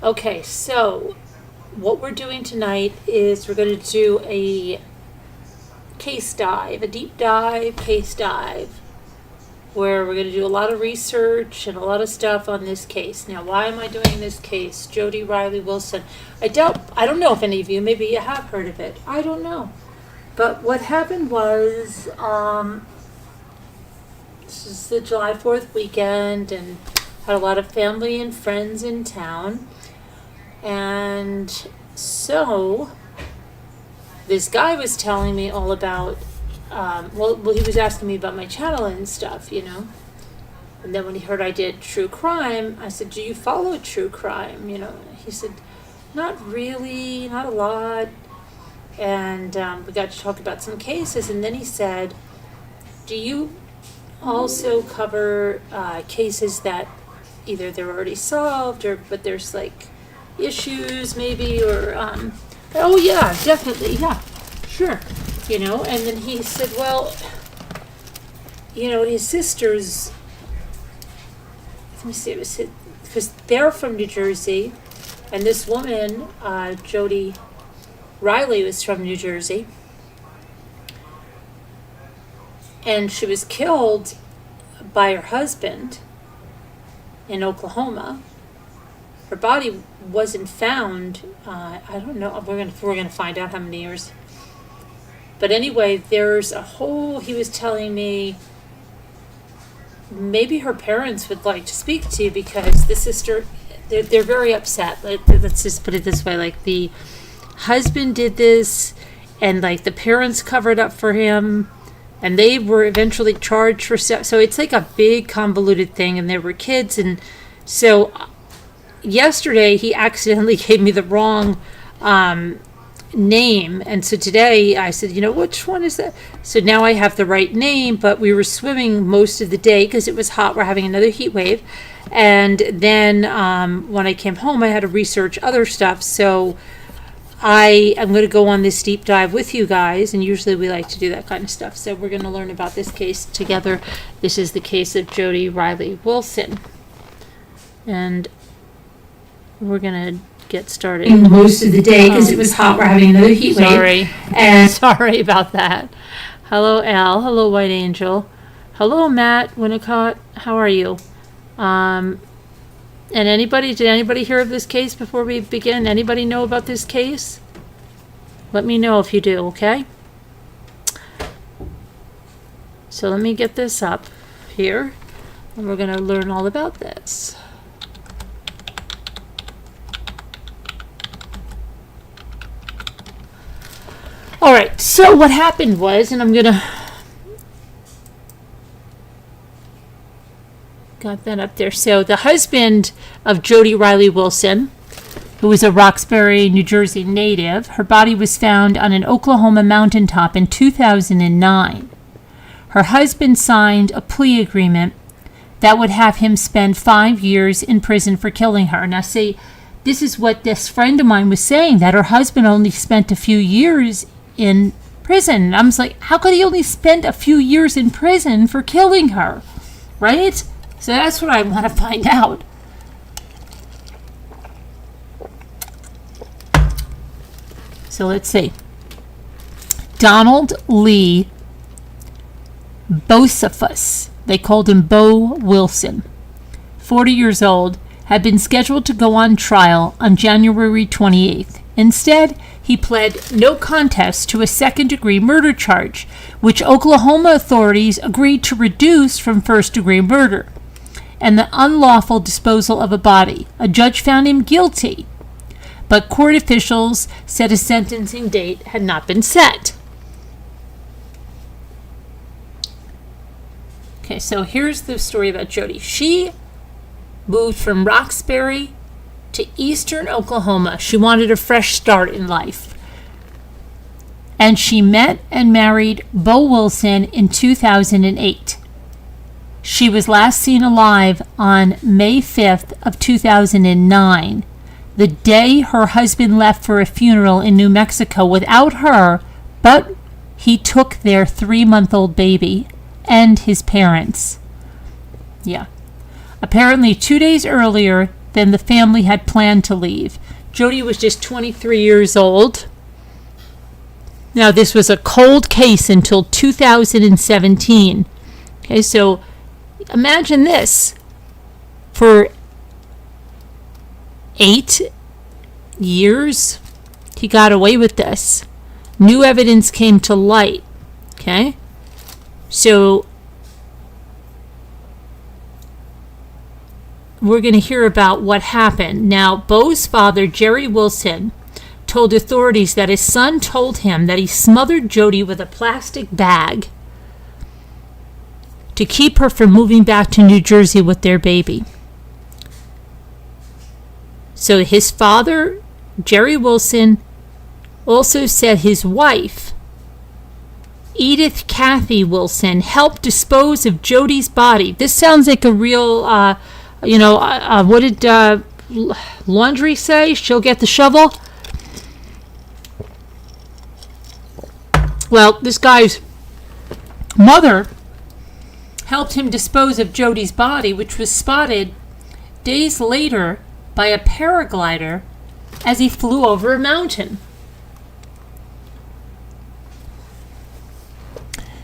Okay, so what we're doing tonight is we're going to do a case dive, a deep dive, case dive, where we're going to do a lot of research and a lot of stuff on this case. Now, why am I doing this case? Jody Rilee Wilson. I don't know if any of you, maybe you have heard of it. I don't know. But what happened was, this is the July 4th weekend, and had a lot of family and friends in town. And so, this guy was telling me all about, he was asking me about my channel and stuff, And then when he heard I did true crime, I said, do you follow true crime? He said, not really, not a lot. And we got to talk about some cases. And then he said, do you also cover cases that either they're already solved but there's like issues maybe, or oh yeah, definitely, yeah, sure, and then he said, well, his sisters, let me see, it was because they're from New Jersey, and this woman, Jody Rilee, was from New Jersey, and she was killed by her husband in Oklahoma. Her body wasn't found. I don't know. We're gonna find out how many years. But anyway, there's a whole. He was telling me maybe her parents would like to speak to you, because the sister, they're very upset. Let's just put it this way: like, the husband did this, and like the parents covered up for him, and they were eventually charged for stuff. So it's like a big convoluted thing, and there were kids, and so. Yesterday, he accidentally gave me the wrong name. And so today I said, which one is that? So now I have the right name, but we were swimming most of the day because it was hot. We're having another heat wave. And then when I came home, I had to research other stuff. So I am going to go on this deep dive with you guys. And usually we like to do that kind of stuff. So we're going to learn about this case together. This is the case of Jody Rilee Wilson. And we're going to get started most of the day because it was hot. We're having another heat wave. Sorry about that. Hello, Al. Hello, White Angel. Hello, Matt Winnicott. How are you? And did anybody hear of this case before we begin? Anybody know about this case? Let me know if you do, okay? So let me get this up here, and we're going to learn all about this. All right, so what happened was, and I'm going to, got that up there. So the husband of Jody Rilee Wilson, who was a Roxbury, New Jersey native, her body was found on an Oklahoma mountaintop in 2009. Her husband signed a plea agreement that would have him spend 5 years in prison for killing her. Now, see, this is what this friend of mine was saying, that her husband only spent a few years in prison. I was like, how could he only spend a few years in prison for killing her? Right? So that's what I want to find out. So let's see. Donald Lee Bocephus, they called him Bo Wilson, 40 years old, had been scheduled to go on trial on January 28th. Instead, he pled no contest to a second-degree murder charge, which Oklahoma authorities agreed to reduce from first-degree murder, and the unlawful disposal of a body. A judge found him guilty, but court officials said a sentencing date had not been set. Okay, so here's the story about Jody. She moved from Roxbury to eastern Oklahoma. She wanted a fresh start in life. And she met and married Bo Wilson in 2008. She was last seen alive on May 5th of 2009, the day her husband left for a funeral in New Mexico without her, but he took their 3-month-old baby and his parents. Yeah. Apparently 2 days earlier, than the family had planned to leave. Jody was just 23 years old. Now, this was a cold case until 2017. Okay, so imagine this. For 8 years, he got away with this. New evidence came to light. Okay? So we're going to hear about what happened. Now, Beau's father, Jerry Wilson, told authorities that his son told him that he smothered Jody with a plastic bag to keep her from moving back to New Jersey with their baby. So his father, Jerry Wilson, also said his wife, Edith Kathy Wilson, helped dispose of Jody's body. This sounds like a real, what did Laundry say? She'll get the shovel? Well, this guy's mother helped him dispose of Jody's body, which was spotted days later by a paraglider as he flew over a mountain.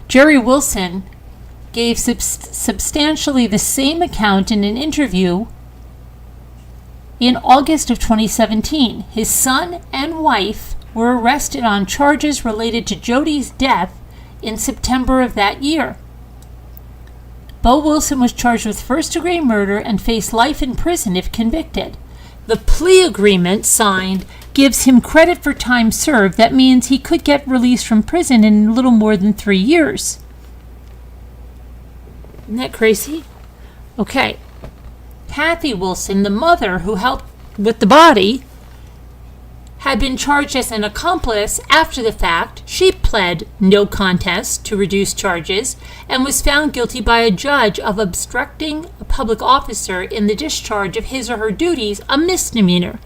Jerry Wilson gave substantially the same account in an interview in August of 2017. His son and wife were arrested on charges related to Jody's death in September of that year. Beau Wilson was charged with first-degree murder and faced life in prison if convicted. The plea agreement signed gives him credit for time served. That means he could get released from prison in a little more than 3 years. Isn't that crazy? Okay. Kathy Wilson, the mother who helped with the body, had been charged as an accomplice after the fact. She pled no contest to reduce charges and was found guilty by a judge of obstructing a public officer in the discharge of his or her duties, a misdemeanor.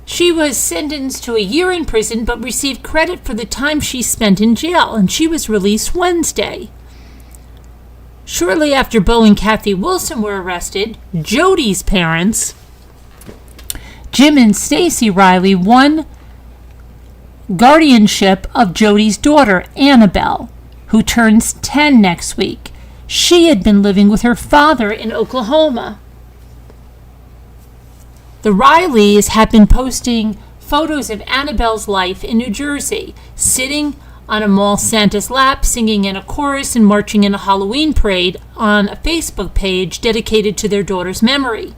She was sentenced to a year in prison but received credit for the time she spent in jail, and she was released Wednesday. Shortly after Beau and Kathy Wilson were arrested, Jody's parents, Jim and Stacy Rilee, won guardianship of Jody's daughter, Annabelle, who turns 10 next week. She had been living with her father in Oklahoma. The Rileys have been posting photos of Annabelle's life in New Jersey, sitting on a mall Santa's lap, singing in a chorus, and marching in a Halloween parade on a Facebook page dedicated to their daughter's memory.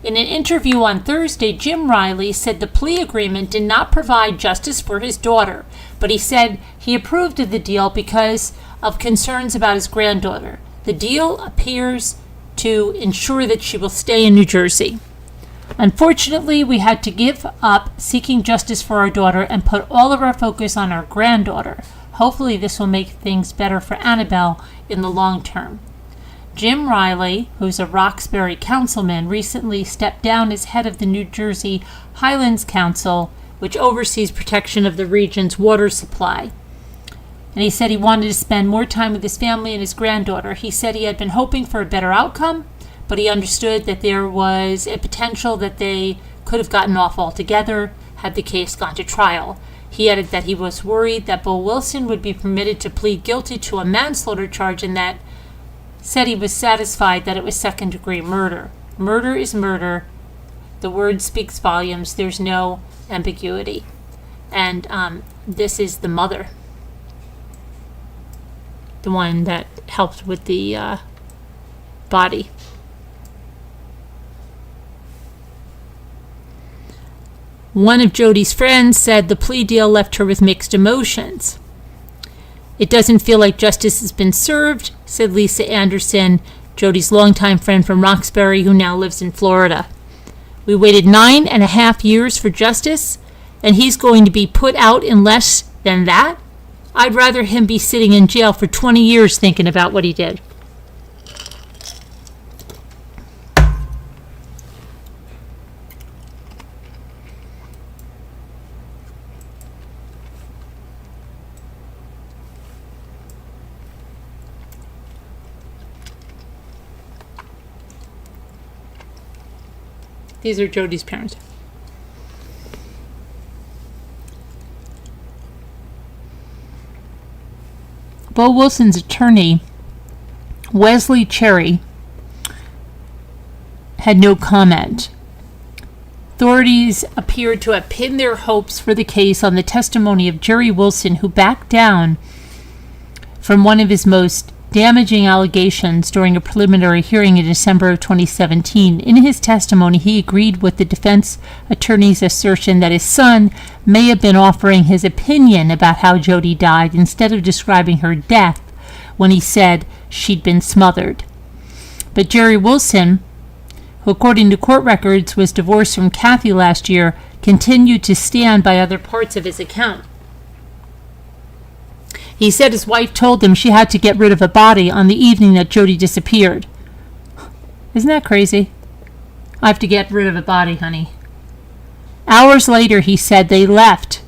In an interview on Thursday, Jim Rilee said the plea agreement did not provide justice for his daughter, but he said he approved of the deal because of concerns about his granddaughter. The deal appears to ensure that she will stay in New Jersey. Unfortunately, we had to give up seeking justice for our daughter and put all of our focus on our granddaughter. Hopefully this will make things better for Annabelle in the long term. Jim Rilee, who's a Roxbury councilman, recently stepped down as head of the New Jersey Highlands Council, which oversees protection of the region's water supply. And he said he wanted to spend more time with his family and his granddaughter. He said he had been hoping for a better outcome, but he understood that there was a potential that they could have gotten off altogether had the case gone to trial. He added that he was worried that Beau Wilson would be permitted to plead guilty to a manslaughter charge, and that said he was satisfied that it was second-degree murder. Murder is murder. The word speaks volumes. There's no ambiguity. And this is the mother, the one that helped with the body. One of Jody's friends said the plea deal left her with mixed emotions. It doesn't feel like justice has been served, said Lisa Anderson, Jody's longtime friend from Roxbury, who now lives in Florida. We waited 9.5 years for justice, and he's going to be put out in less than that? I'd rather him be sitting in jail for 20 years thinking about what he did. These are Jody's parents. Bo Wilson's attorney, Wesley Cherry, had no comment. Authorities appeared to have pinned their hopes for the case on the testimony of Jerry Wilson, who backed down from one of his most damaging allegations during a preliminary hearing in December of 2017. In his testimony, he agreed with the defense attorney's assertion that his son may have been offering his opinion about how Jody died instead of describing her death when he said she'd been smothered. But Jerry Wilson, who according to court records was divorced from Kathy last year, continued to stand by other parts of his account. He said his wife told him she had to get rid of a body on the evening that Jody disappeared. Isn't that crazy? I have to get rid of a body, honey. Hours later, he said they left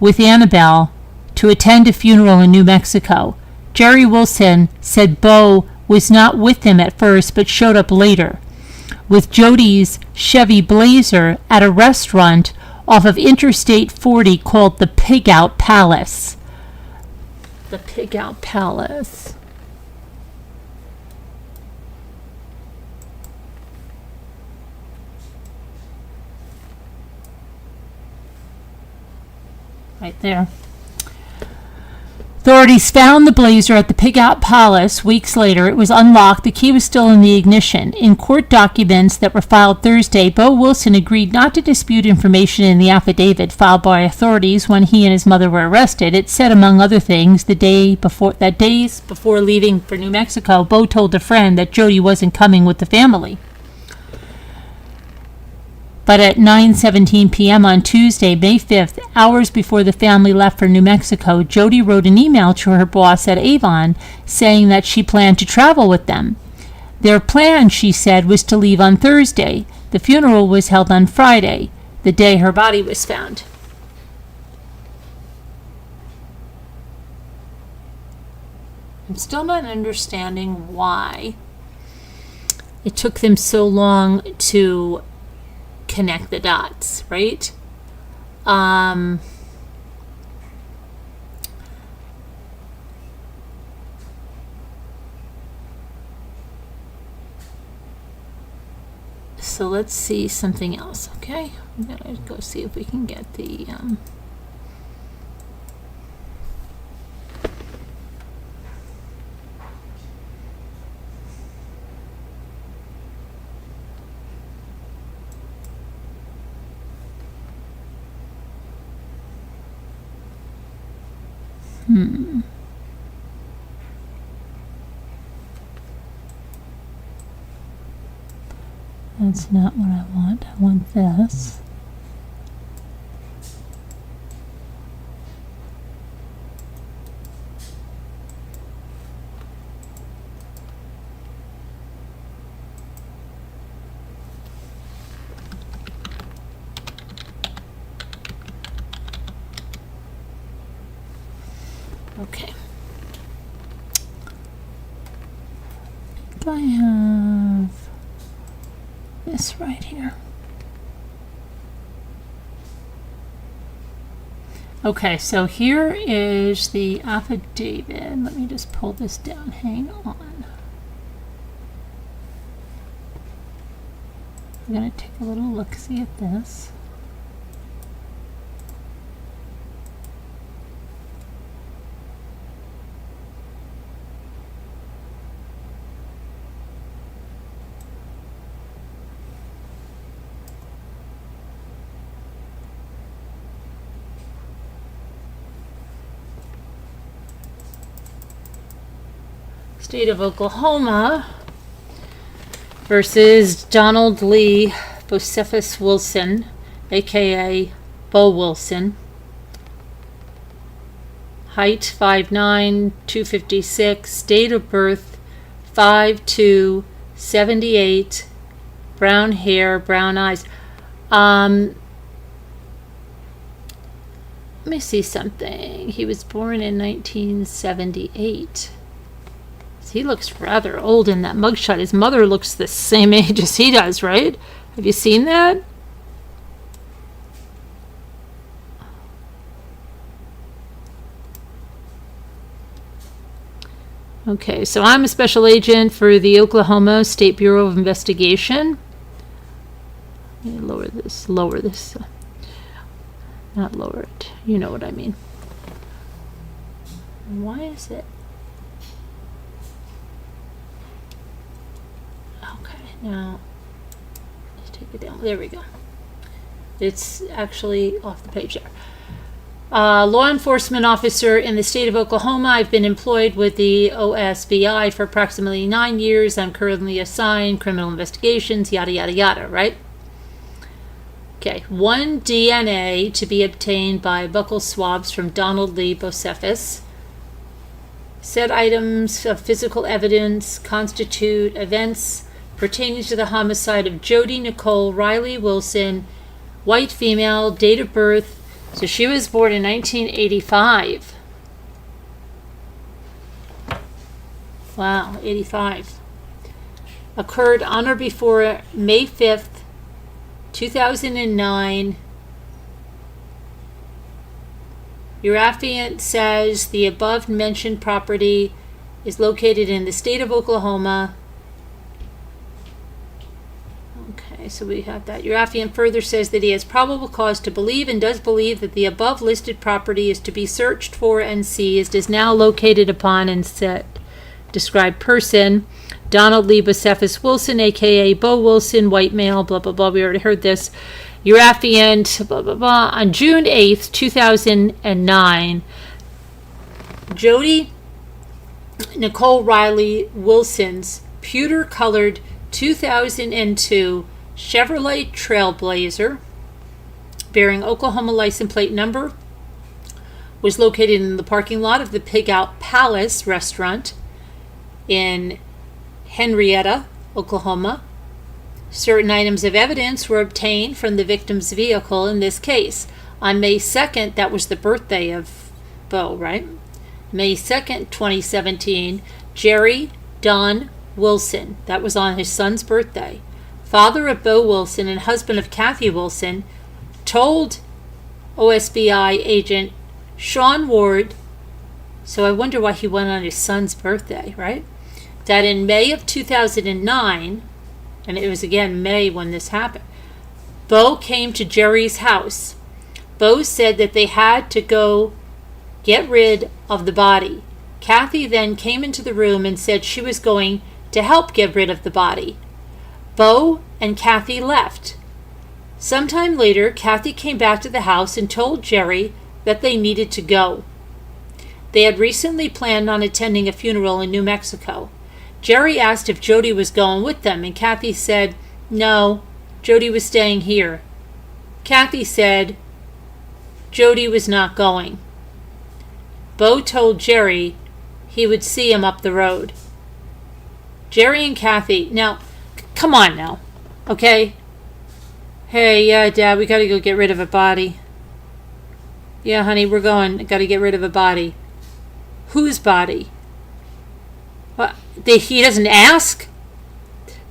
with Annabelle to attend a funeral in New Mexico. Jerry Wilson said Bo was not with him at first, but showed up later with Jody's Chevy Blazer at a restaurant off of Interstate 40 called the Pig Out Palace. The Pig Out Palace. Right there. Authorities found the Blazer at the Pig Out Palace weeks later. It was unlocked. The key was still in the ignition. In court documents that were filed Thursday, Bo Wilson agreed not to dispute information in the affidavit filed by authorities when he and his mother were arrested. It said, among other things, days before leaving for New Mexico, Bo told a friend that Jody wasn't coming with the family. But at 9:17 p.m. on Tuesday, May 5th, hours before the family left for New Mexico, Jody wrote an email to her boss at Avon saying that she planned to travel with them. Their plan, she said, was to leave on Thursday. The funeral was held on Friday, the day her body was found. I'm still not understanding why it took them so long to connect the dots, right? So let's see something else, okay? I'm gonna go see if we can get the That's not what I want. I want this. Okay. I have this right here. Okay, so here is the affidavit. Let me just pull this down. Hang on. I'm going to take a little look-see at this. State of Oklahoma versus Donald Lee Bocephus Wilson, aka Bo Wilson. Height 5'9", 256. Date of birth 5/2/78. Brown hair, brown eyes. Let me see something. He was born in 1978. He looks rather old in that mugshot. His mother looks the same age as he does, right? Have you seen that? Okay, so I'm a special agent for the Oklahoma State Bureau of Investigation. Let me lower this. Not lower it. You know what I mean. Why is it? Okay, now let's take it down. There we go. It's actually off the page there. Law enforcement officer in the state of Oklahoma. I've been employed with the OSBI for approximately 9 years. I'm currently assigned criminal investigations, yada, yada, yada, right? Okay, 1 DNA to be obtained by buccal swabs from Donald Lee Bocephus. Said items of physical evidence constitute events pertaining to the homicide of Jody Nicole Rilee Wilson, white female, date of birth. So she was born in 1985. Wow, 85. Occurred on or before May 5th, 2009. Your affiant says the above mentioned property is located in the state of Oklahoma. Okay, so we have that. Your affiant further says that he has probable cause to believe and does believe that the above listed property is to be searched for and seized, is now located upon and set described person, Donald Lee Bocephus Wilson, aka Bo Wilson, white male, blah, blah, blah. We already heard this. Your affiant, blah, blah, blah. On June 8th, 2009, Jody Nicole Rilee Wilson's pewter-colored 2002 Chevrolet Trailblazer bearing Oklahoma license plate number was located in the parking lot of the Pig Out Palace restaurant in Henrietta, Oklahoma. Certain items of evidence were obtained from the victim's vehicle in this case. On May 2nd, that was the birthday of Bo, right? May 2nd, 2017, Jerry Don Wilson, that was on his son's birthday, father of Bo Wilson and husband of Kathy Wilson, told OSBI agent Sean Ward, so I wonder why he went on his son's birthday, right? That in May of 2009, and it was again May when this happened, Bo came to Jerry's house. Bo said that they had to go get rid of the body. Kathy then came into the room and said she was going to help get rid of the body. Bo and Kathy left. Sometime later, Kathy came back to the house and told Jerry that they needed to go. They had recently planned on attending a funeral in New Mexico. Jerry asked if Jody was going with them, and Kathy said, no, Jody was staying here. Kathy said Jody was not going. Bo told Jerry he would see him up the road. Jerry and Kathy, now, come on now, okay? Hey, yeah, Dad, we gotta go get rid of a body. Yeah, honey, we're going, gotta get rid of a body. Whose body? What? He doesn't ask?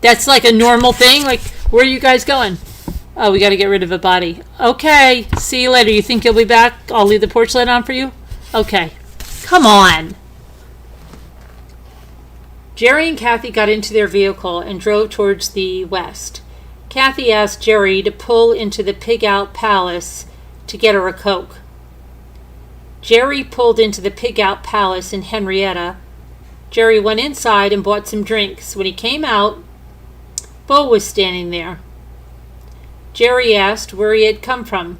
That's like a normal thing? Like, where are you guys going? Oh, we gotta get rid of a body. Okay, see you later. You think you'll be back? I'll leave the porch light on for you? Okay. Come on. Jerry and Kathy got into their vehicle and drove towards the west. Kathy asked Jerry to pull into the Pig Out Palace to get her a Coke. Jerry pulled into the Pig Out Palace in Henrietta. Jerry went inside and bought some drinks. When he came out, Bo was standing there. Jerry asked where he had come from.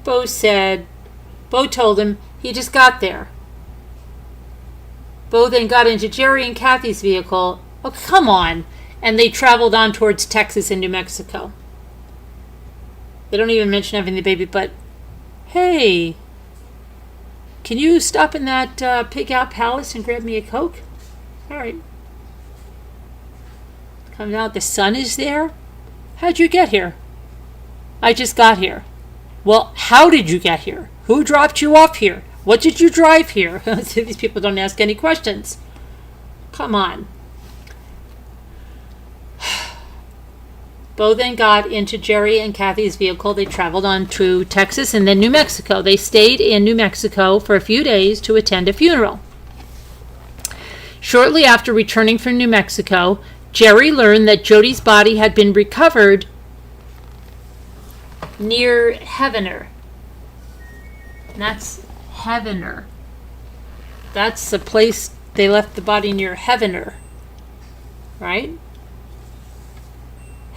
Bo told him he just got there. Bo then got into Jerry and Kathy's vehicle. Oh, come on. And they traveled on towards Texas and New Mexico. They don't even mention having the baby, but hey, can you stop in that Pig Out Palace and grab me a Coke? All right. Comes out, the sun is there. How'd you get here? I just got here. Well, how did you get here? Who dropped you off here? What did you drive here? These people don't ask any questions. Come on. Bo then got into Jerry and Kathy's vehicle. They traveled on to Texas and then New Mexico. They stayed in New Mexico for a few days to attend a funeral. Shortly after returning from New Mexico, Jerry learned that Jody's body had been recovered near Heavener. And that's Heavener. That's the place they left the body, near Heavener. Right?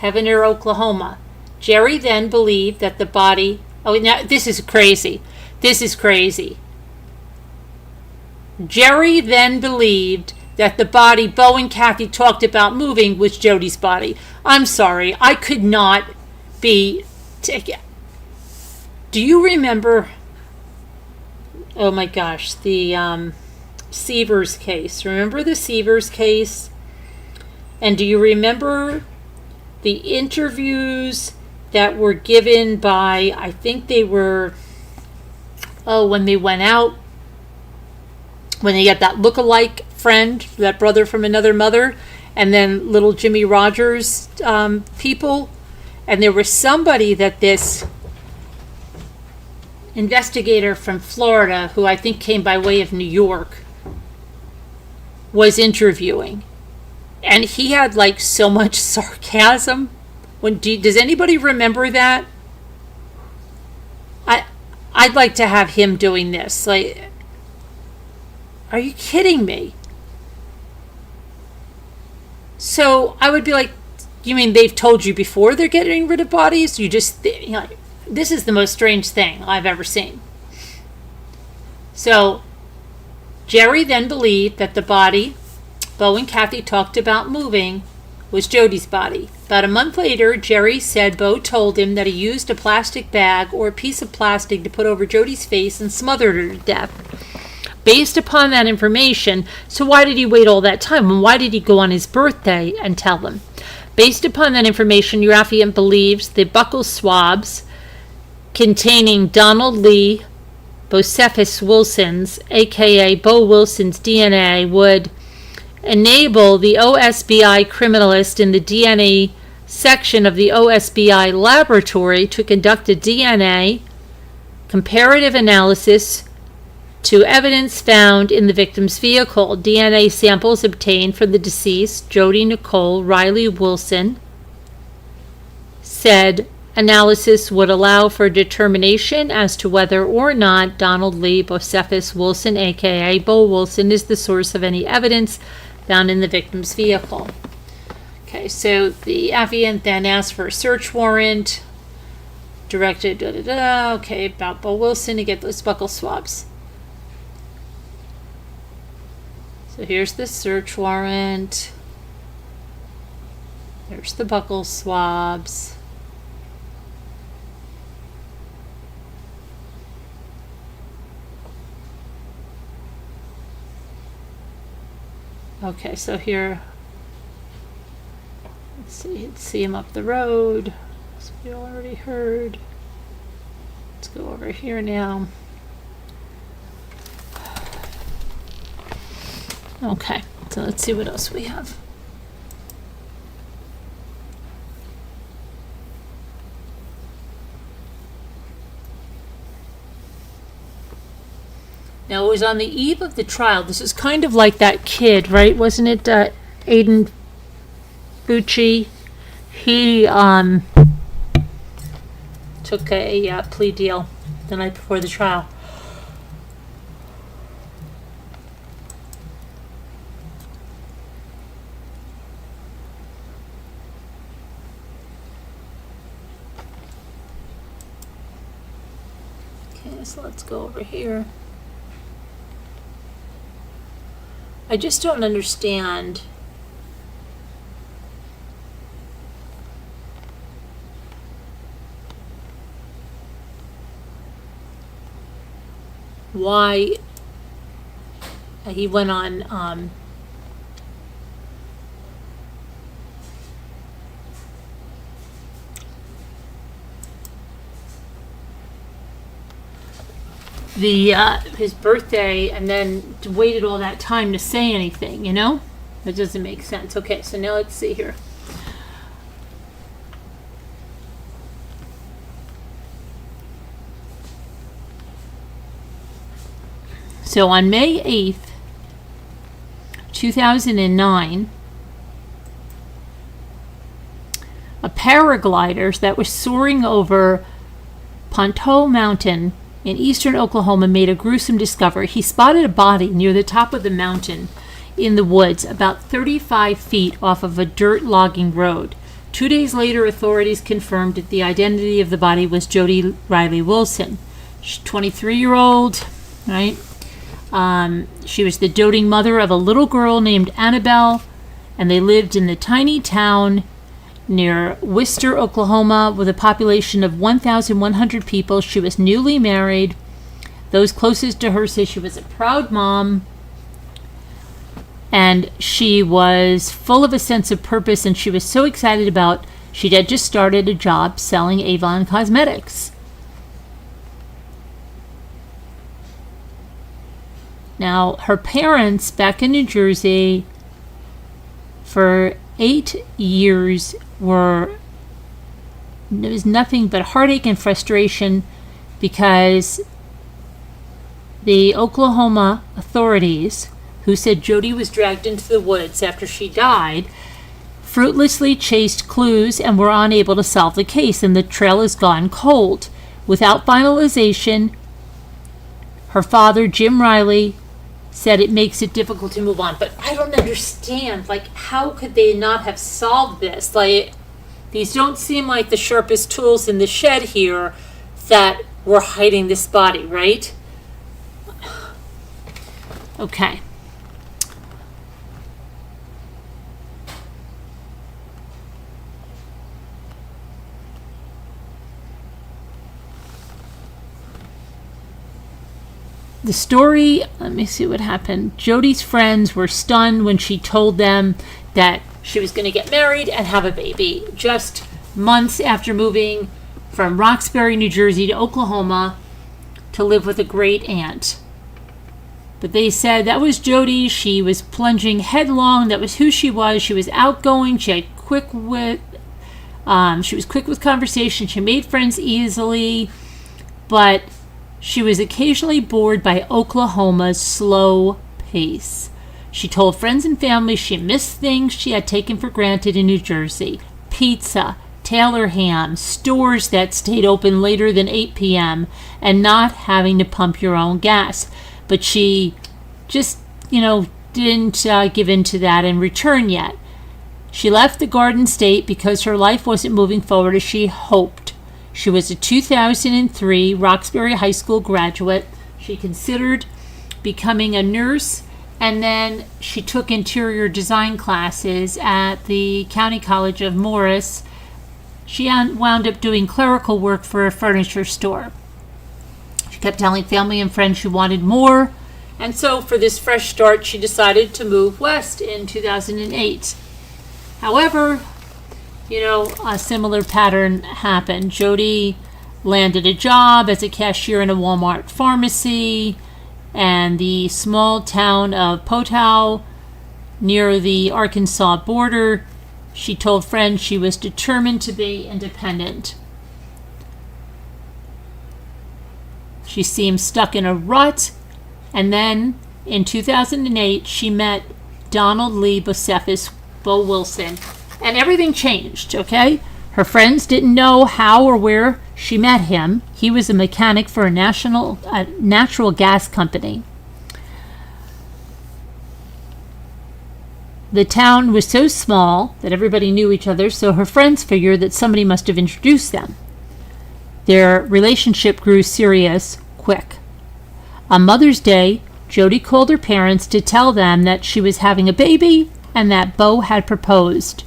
Heavener, Oklahoma. Jerry then believed that the body... Oh, now this is crazy. This is crazy. Jerry then believed that the body Bo and Kathy talked about moving was Jody's body. I'm sorry. I could not be... Do you remember... Oh my gosh. The Sievers case. Remember the Sievers case? And do you remember the interviews that were given by, I think they were, when they went out, when they got that look-alike friend, that brother from another mother, and then little Jimmy Rogers people, and there was somebody that this investigator from Florida, who I think came by way of New York, was interviewing. And he had like so much sarcasm. Does anybody remember that? I'd like to have him doing this. Like, are you kidding me? So I would be like, you mean they've told you before they're getting rid of bodies? You just, this is the most strange thing I've ever seen. So Jerry then believed that the body Bo and Kathy talked about moving was Jody's body. About a month later, Jerry said Bo told him that he used a plastic bag or a piece of plastic to put over Jody's face and smothered her to death. Based upon that information, so why did he wait all that time? And why did he go on his birthday and tell them? Based upon that information, your affiant believes the buccal swabs containing Donald Lee Bocephus Wilson's, a.k.a. Bo Wilson's DNA, would enable the OSBI criminalist in the DNA section of the OSBI laboratory to conduct a DNA comparative analysis to evidence found in the victim's vehicle. DNA samples obtained from the deceased, Jody Nicole Rilee Wilson, said analysis would allow for determination as to whether or not Donald Lee Bocephus Wilson, a.k.a. Bo Wilson, is the source of any evidence found in the victim's vehicle. Okay, so the affiant then asked for a search warrant, directed, okay, about Bo Wilson to get those buccal swabs. So here's the search warrant. There's the buccal swabs. Okay, so here, let's see him up the road. As we already heard. Let's go over here now. Okay, so let's see what else we have. Now, it was on the eve of the trial. This is kind of like that kid, right? Wasn't it Aiden Bucci? He took a plea deal the night before the trial. Okay, so let's go over here. I just don't understand why he went on his birthday and then waited all that time to say anything, you know? That doesn't make sense. Okay, so now let's see here. So on May 8th, 2009, a paraglider that was soaring over Ponto Mountain in eastern Oklahoma made a gruesome discovery. He spotted a body near the top of the mountain in the woods, about 35 feet off of a dirt logging road. 2 days later, authorities confirmed that the identity of the body was Jody Rilee Wilson. She's 23-year-old, right? She was the doting mother of a little girl named Annabelle, and they lived in the tiny town near Wister, Oklahoma, with a population of 1,100 people. She was newly married. Those closest to her say she was a proud mom, and she was full of a sense of purpose, and she was so excited about, she had just started a job selling Avon cosmetics. Now, her parents back in New Jersey for 8 years there was nothing but heartache and frustration because the Oklahoma authorities, who said Jody was dragged into the woods after she died, fruitlessly chased clues and were unable to solve the case, and the trail has gone cold. Without finalization, her father, Jim Rilee, said it makes it difficult to move on. But I don't understand, how could they not have solved this? These don't seem like the sharpest tools in the shed here that were hiding this body, right? Okay. The story, let me see what happened. Jody's friends were stunned when she told them that she was going to get married and have a baby just months after moving from Roxbury, New Jersey to Oklahoma to live with a great aunt. But they said that was Jody. She was plunging headlong. That was who she was. She was outgoing. She was quick with conversation. She made friends easily, but she was occasionally bored by Oklahoma's slow pace. She told friends and family she missed things she had taken for granted in New Jersey. Pizza, Taylor ham, stores that stayed open later than 8 p.m., and not having to pump your own gas. But she just, didn't give in to that in return yet. She left the Garden State because her life wasn't moving forward as she hoped. She was a 2003 Roxbury High School graduate. She considered becoming a nurse, and then she took interior design classes at the County College of Morris. She wound up doing clerical work for a furniture store. She kept telling family and friends she wanted more, and so for this fresh start, she decided to move west in 2008. However, a similar pattern happened. Jody landed a job as a cashier in a Walmart pharmacy, and the small town of Potow near the Arkansas border. She told friends she was determined to be independent. She seemed stuck in a rut, and then in 2008 she met Donald Lee Bocephus, Bo Wilson, and everything changed, okay? Her friends didn't know how or where she met him. He was a mechanic for a natural gas company. The town was so small that everybody knew each other, so her friends figured that somebody must have introduced them. Their relationship grew serious quick. On Mother's Day, Jody called her parents to tell them that she was having a baby and that Bo had proposed.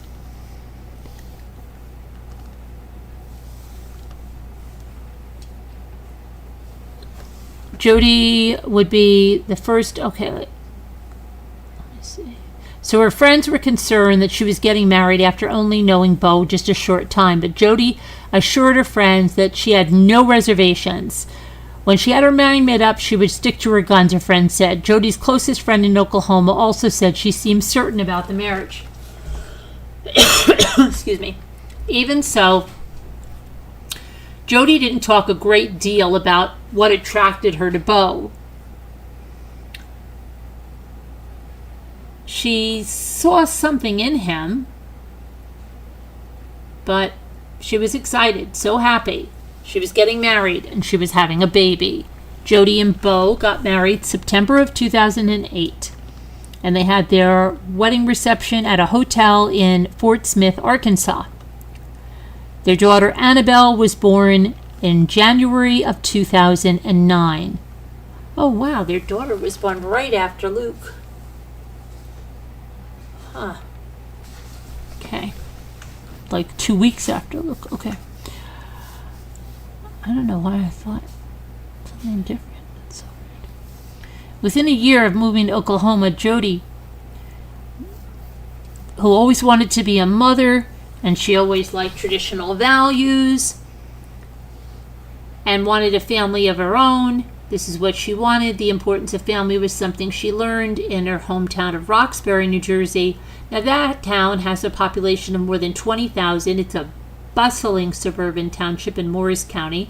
Jody would be the first, let me see. So her friends were concerned that she was getting married after only knowing Bo just a short time, but Jody assured her friends that she had no reservations. When she had her mind made up, she would stick to her guns, her friends said. Jody's closest friend in Oklahoma also said she seemed certain about the marriage. Excuse me. Even so, Jody didn't talk a great deal about what attracted her to Bo. she saw something in him, but she was excited, so happy. She was getting married and she was having a baby. Jody and Bo got married September of 2008, and they had their wedding reception at a hotel in Fort Smith, Arkansas. Their daughter Annabelle was born in January of 2009. Oh wow, their daughter was born right after Luke. Huh. Okay. Like 2 weeks after Luke. Okay. I don't know why I thought something different. That's so weird. Within a year of moving to Oklahoma, Jody, who always wanted to be a mother, and she always liked traditional values and wanted a family of her own. This is what she wanted. The importance of family was something she learned in her hometown of Roxbury, New Jersey. Now that town has a population of more than 20,000. It's a bustling suburban township in Morris County.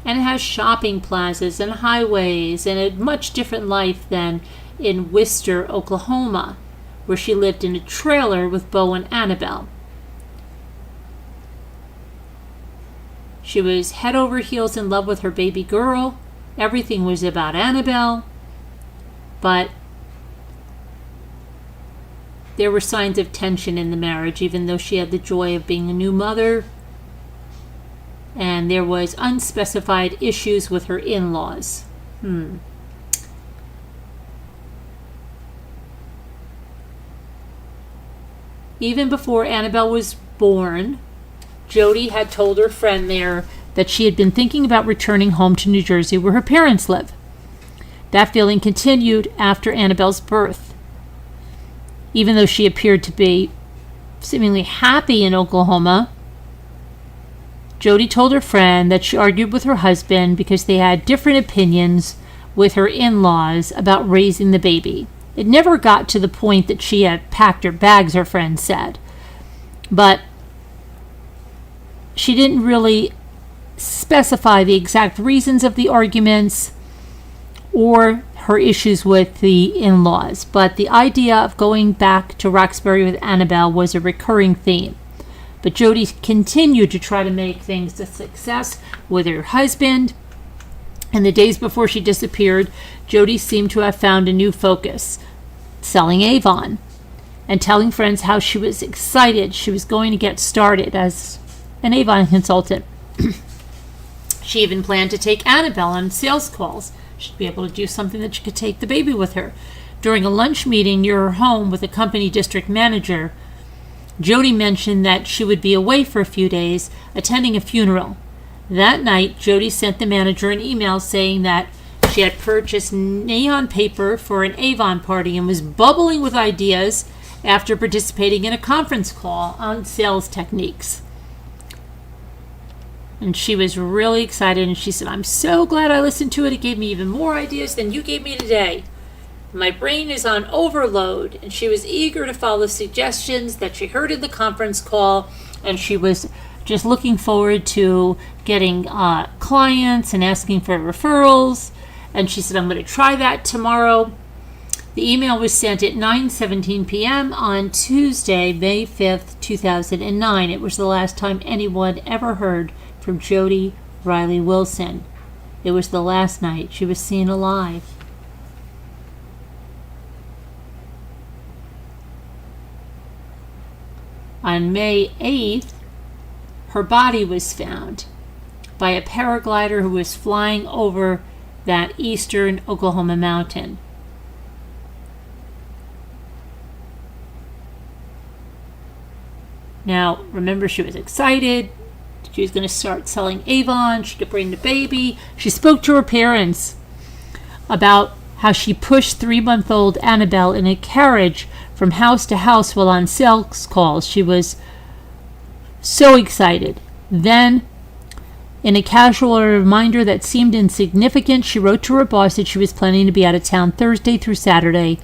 And it has shopping plazas and highways and a much different life than in Wister, Oklahoma, where she lived in a trailer with Bo and Annabelle. She was head over heels in love with her baby girl. Everything was about Annabelle, but there were signs of tension in the marriage, even though she had the joy of being a new mother, and there was unspecified issues with her in-laws. Even before Annabelle was born, Jody had told her friend there that she had been thinking about returning home to New Jersey where her parents live. That feeling continued after Annabelle's birth. Even though she appeared to be seemingly happy in Oklahoma, Jody told her friend that she argued with her husband because they had different opinions with her in-laws about raising the baby. It never got to the point that she had packed her bags, her friend said. But she didn't really specify the exact reasons of the arguments or her issues with the in-laws, but the idea of going back to Roxbury with Annabelle was a recurring theme. But Jody continued to try to make things a success with her husband. In the days before she disappeared, Jody seemed to have found a new focus, selling Avon, and telling friends how she was excited she was going to get started as an Avon consultant. She even planned to take Annabelle on sales calls. She'd be able to do something that she could take the baby with her. During a lunch meeting near her home with a company district manager, Jody mentioned that she would be away for a few days attending a funeral. That night, Jody sent the manager an email saying that she had purchased neon paper for an Avon party and was bubbling with ideas after participating in a conference call on sales techniques. And she was really excited, and she said, "I'm so glad I listened to it. It gave me even more ideas than you gave me today. My brain is on overload." And she was eager to follow suggestions that she heard in the conference call, and she was just looking forward to getting clients and asking for referrals. And she said, "I'm going to try that tomorrow." The email was sent at 9:17 p.m. on Tuesday, May 5th, 2009. It was the last time anyone ever heard from Jody Rilee Wilson. It was the last night she was seen alive. On May 8th, her body was found by a paraglider who was flying over that eastern Oklahoma mountain. Now, remember, she was excited. She was going to start selling Avon. She could bring the baby. She spoke to her parents about how she pushed 3-month-old Annabelle in a carriage from house to house while on sales calls. She was so excited. Then, in a casual reminder that seemed insignificant, she wrote to her boss that she was planning to be out of town Thursday through Saturday.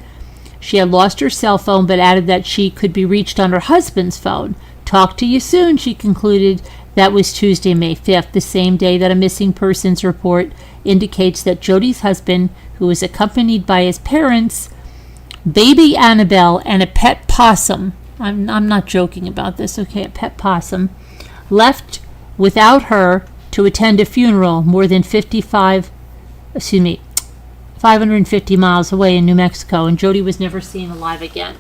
She had lost her cell phone, but added that she could be reached on her husband's phone. "Talk to you soon," she concluded. That was Tuesday, May 5th, the same day that a missing persons report indicates that Jody's husband, who was accompanied by his parents, baby Annabelle and a pet possum, I'm not joking about this, okay, a pet possum, left without her to attend a funeral more than 550 miles away in New Mexico, and Jody was never seen alive again.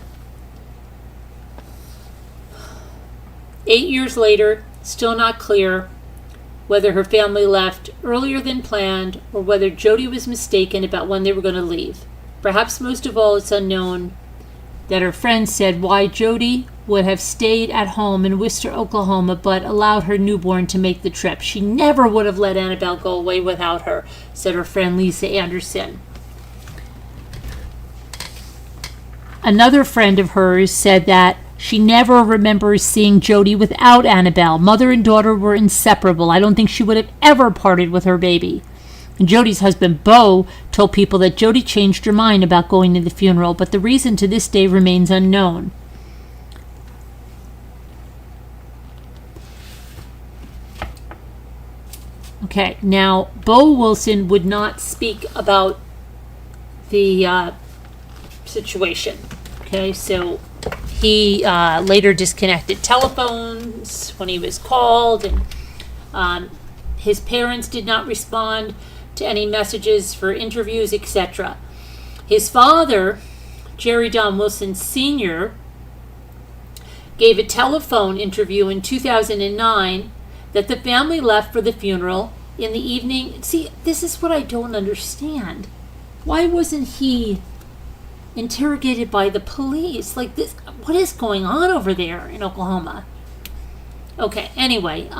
8 years later, still not clear whether her family left earlier than planned or whether Jody was mistaken about when they were going to leave. Perhaps most of all, it's unknown that her friends said why Jody would have stayed at home in Worcester, Oklahoma, but allowed her newborn to make the trip. She never would have let Annabelle go away without her, said her friend Lisa Anderson. Another friend of hers said that she never remembers seeing Jody without Annabelle. Mother and daughter were inseparable. I don't think she would have ever parted with her baby. And Jody's husband, Bo, told people that Jody changed her mind about going to the funeral, but the reason to this day remains unknown. Okay, now, Bo Wilson would not speak about the situation. Okay, so he later disconnected telephones when he was called, and his parents did not respond to any messages for interviews, etc. His father, Jerry Don Wilson Sr., gave a telephone interview in 2009 that the family left for the funeral in the evening. See, this is what I don't understand. Why wasn't he interrogated by the police? Like this, what is going on over there in Oklahoma? Okay, anyway,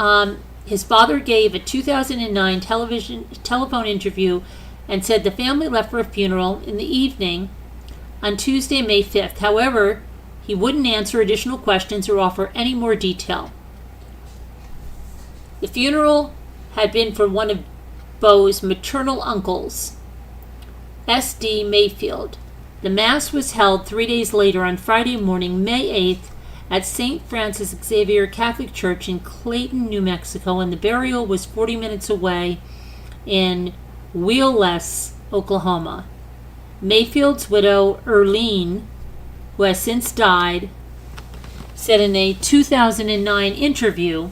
his father gave a 2009 telephone interview and said the family left for a funeral in the evening on Tuesday, May 5th. However, he wouldn't answer additional questions or offer any more detail. The funeral had been for one of Bo's maternal uncles, S.D. Mayfield. The Mass was held 3 days later on Friday morning, May 8th, at St. Francis Xavier Catholic Church in Clayton, New Mexico, and the burial was 40 minutes away in Wheelless, Oklahoma. Mayfield's widow, Erlene, who has since died, said in a 2009 interview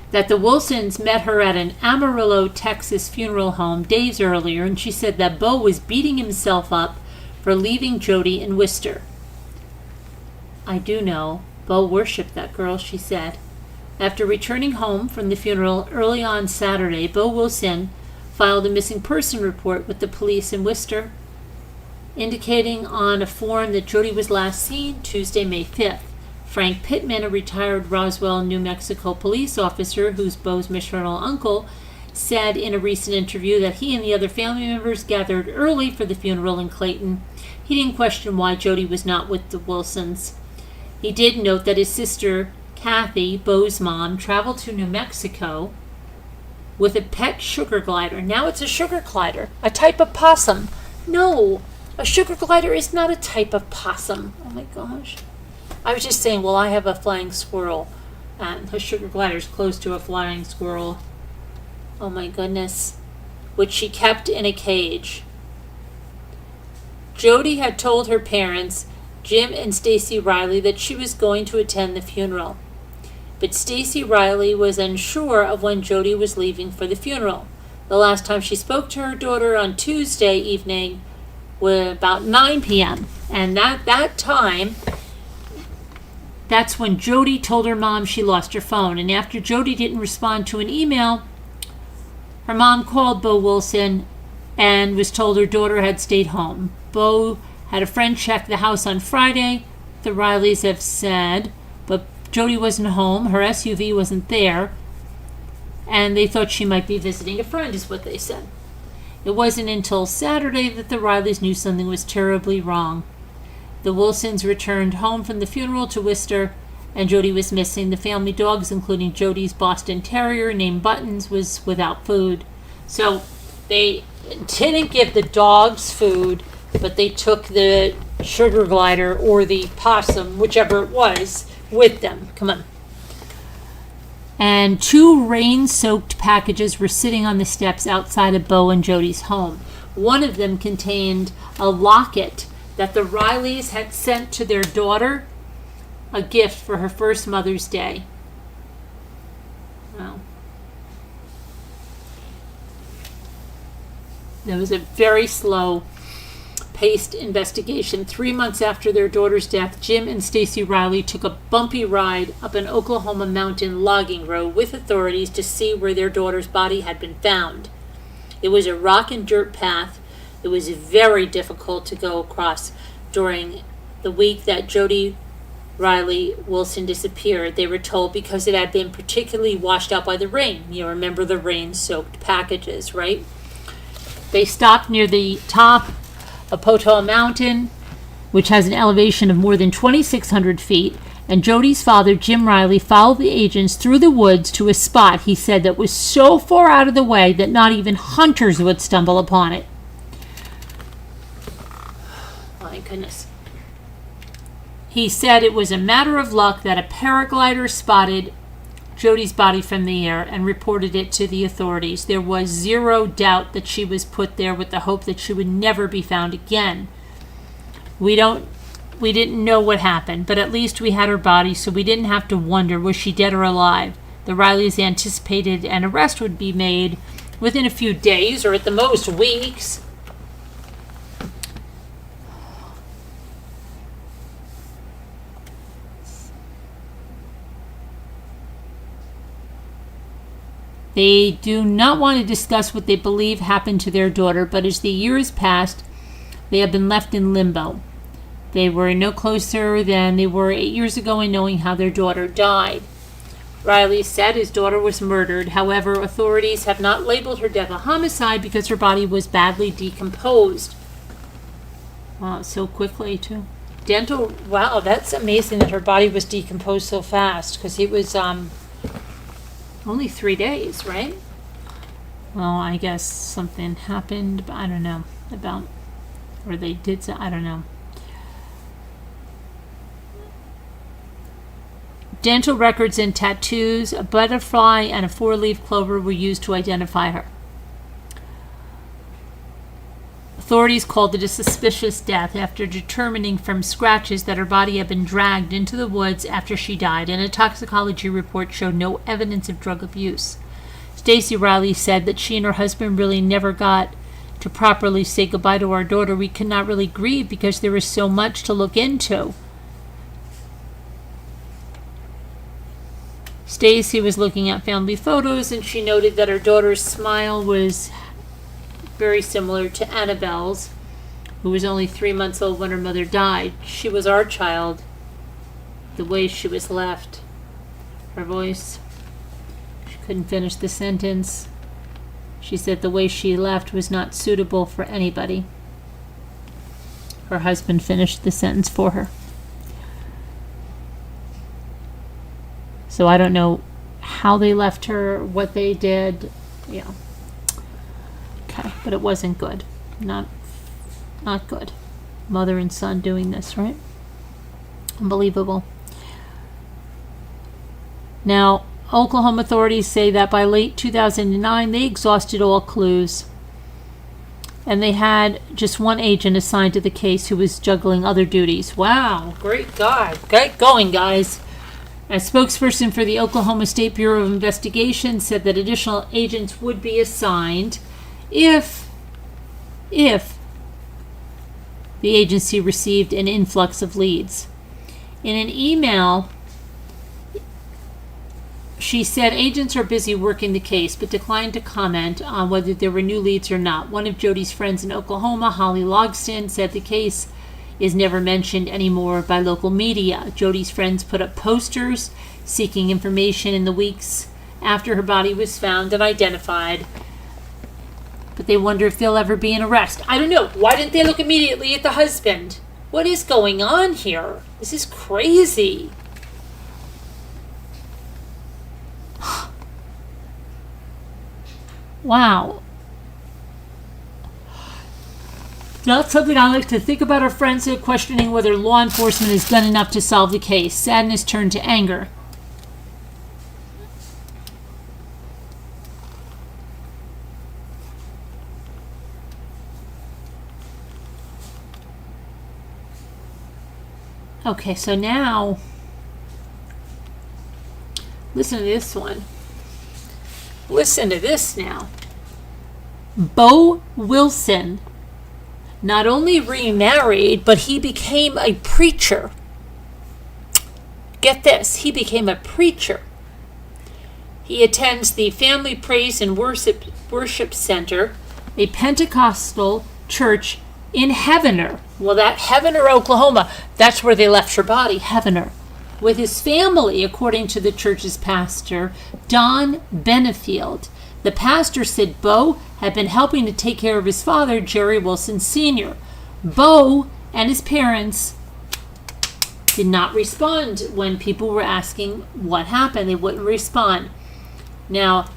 that the Wilsons met her at an Amarillo, Texas funeral home days earlier, and she said that Bo was beating himself up for leaving Jody in Worcester. I do know. Bo worshipped that girl, she said. After returning home from the funeral early on Saturday, Bo Wilson filed a missing person report with the police in Worcester, indicating on a form that Jody was last seen Tuesday, May 5th. Frank Pittman, a retired Roswell, New Mexico police officer who's Bo's maternal uncle, said in a recent interview that he and the other family members gathered early for the funeral in Clayton. He didn't question why Jody was not with the Wilsons. He did note that his sister, Kathy, Bo's mom, traveled to New Mexico with a pet sugar glider. Now it's a sugar glider, a type of possum. No, a sugar glider is not a type of possum. Oh my gosh. I was just saying, well, I have a flying squirrel, and a sugar glider is close to a flying squirrel. Oh my goodness. Which she kept in a cage. Jody had told her parents, Jim and Stacy Rilee, that she was going to attend the funeral. But Stacy Rilee was unsure of when Jody was leaving for the funeral. The last time she spoke to her daughter on Tuesday evening was about 9 p.m. And that time, that's when Jody told her mom she lost her phone. And after Jody didn't respond to an email, her mom called Bo Wilson and was told her daughter had stayed home. Bo had a friend check the house on Friday, the Rileys have said, but Jody wasn't home, her SUV wasn't there, and they thought she might be visiting a friend, is what they said. It wasn't until Saturday that the Rileys knew something was terribly wrong. The Wilsons returned home from the funeral to Worcester, and Jody was missing. The family dogs, including Jody's Boston Terrier named Buttons, was without food. So they didn't give the dogs food, but they took the sugar glider or the possum, whichever it was, with them. Come on. And 2 rain-soaked packages were sitting on the steps outside of Bo and Jody's home. One of them contained a locket that the Rileys had sent to their daughter, a gift for her first Mother's Day. Well, there was a very slow paced investigation. 3 months after their daughter's death, Jim and Stacy Rilee took a bumpy ride up an Oklahoma mountain logging road with authorities to see where their daughter's body had been found. It was a rock and dirt path. It was very difficult to go across during the week that Jody Rilee Wilson disappeared, they were told, because it had been particularly washed out by the rain. You remember the rain-soaked packages, right? They stopped near the top of Potoa Mountain, which has an elevation of more than 2,600 feet, and Jody's father, Jim Rilee, followed the agents through the woods to a spot he said that was so far out of the way that not even hunters would stumble upon it. My goodness. He said it was a matter of luck that a paraglider spotted Jody's body from the air and reported it to the authorities. There was zero doubt that she was put there with the hope that she would never be found again. We didn't know what happened, but at least we had her body, so we didn't have to wonder, was she dead or alive? The Rileys anticipated an arrest would be made within a few days, or at the most weeks. They do not want to discuss what they believe happened to their daughter, but as the years passed, they have been left in limbo. They were no closer than they were 8 years ago in knowing how their daughter died. Rilee said his daughter was murdered. However, authorities have not labeled her death a homicide because her body was badly decomposed. Wow, so quickly, too. Wow, that's amazing that her body was decomposed so fast, because it was only 3 days, right? Well, I guess something happened, but I don't know about, or they did, I don't know. Dental records and tattoos, a butterfly, and a 4-leaf clover were used to identify her. Authorities called it a suspicious death after determining from scratches that her body had been dragged into the woods after she died, and a toxicology report showed no evidence of drug abuse. Stacy Rilee said that she and her husband really never got to properly say goodbye to our daughter. We could not really grieve because there was so much to look into. Stacy was looking at family photos, and she noted that her daughter's smile was very similar to Annabelle's, who was only 3 months old when her mother died. She was our child. The way she was left, her voice, she couldn't finish the sentence. She said the way she left was not suitable for anybody. Her husband finished the sentence for her. So I don't know how they left her, what they did. Yeah. Okay, but it wasn't good. Not good. Mother and son doing this, right? Unbelievable. Now, Oklahoma authorities say that by late 2009, they exhausted all clues. And they had just one agent assigned to the case who was juggling other duties. Wow, great guy. Get going, guys. A spokesperson for the Oklahoma State Bureau of Investigation said that additional agents would be assigned if the agency received an influx of leads. In an email, she said agents are busy working the case, but declined to comment on whether there were new leads or not. One of Jody's friends in Oklahoma, Holly Logston, said the case is never mentioned anymore by local media. Jody's friends put up posters seeking information in the weeks after her body was found and identified, but they wonder if there'll ever be an arrest. I don't know. Why didn't they look immediately at the husband? What is going on here? This is crazy. Wow. Not something I like to think about. Our friends are questioning whether law enforcement has done enough to solve the case. Sadness turned to anger. Okay, so now, listen to this one. Listen to this now. Bo Wilson not only remarried, but he became a preacher. Get this, he became a preacher. He attends the Family Praise and Worship Center, a Pentecostal church in Heavener. Well, that Heavener, Oklahoma, that's where they left her body, Heavener. With his family, according to the church's pastor, Don Benefield. The pastor said Bo had been helping to take care of his father, Jerry Wilson Sr. Bo and his parents did not respond when people were asking what happened. They wouldn't respond. Now,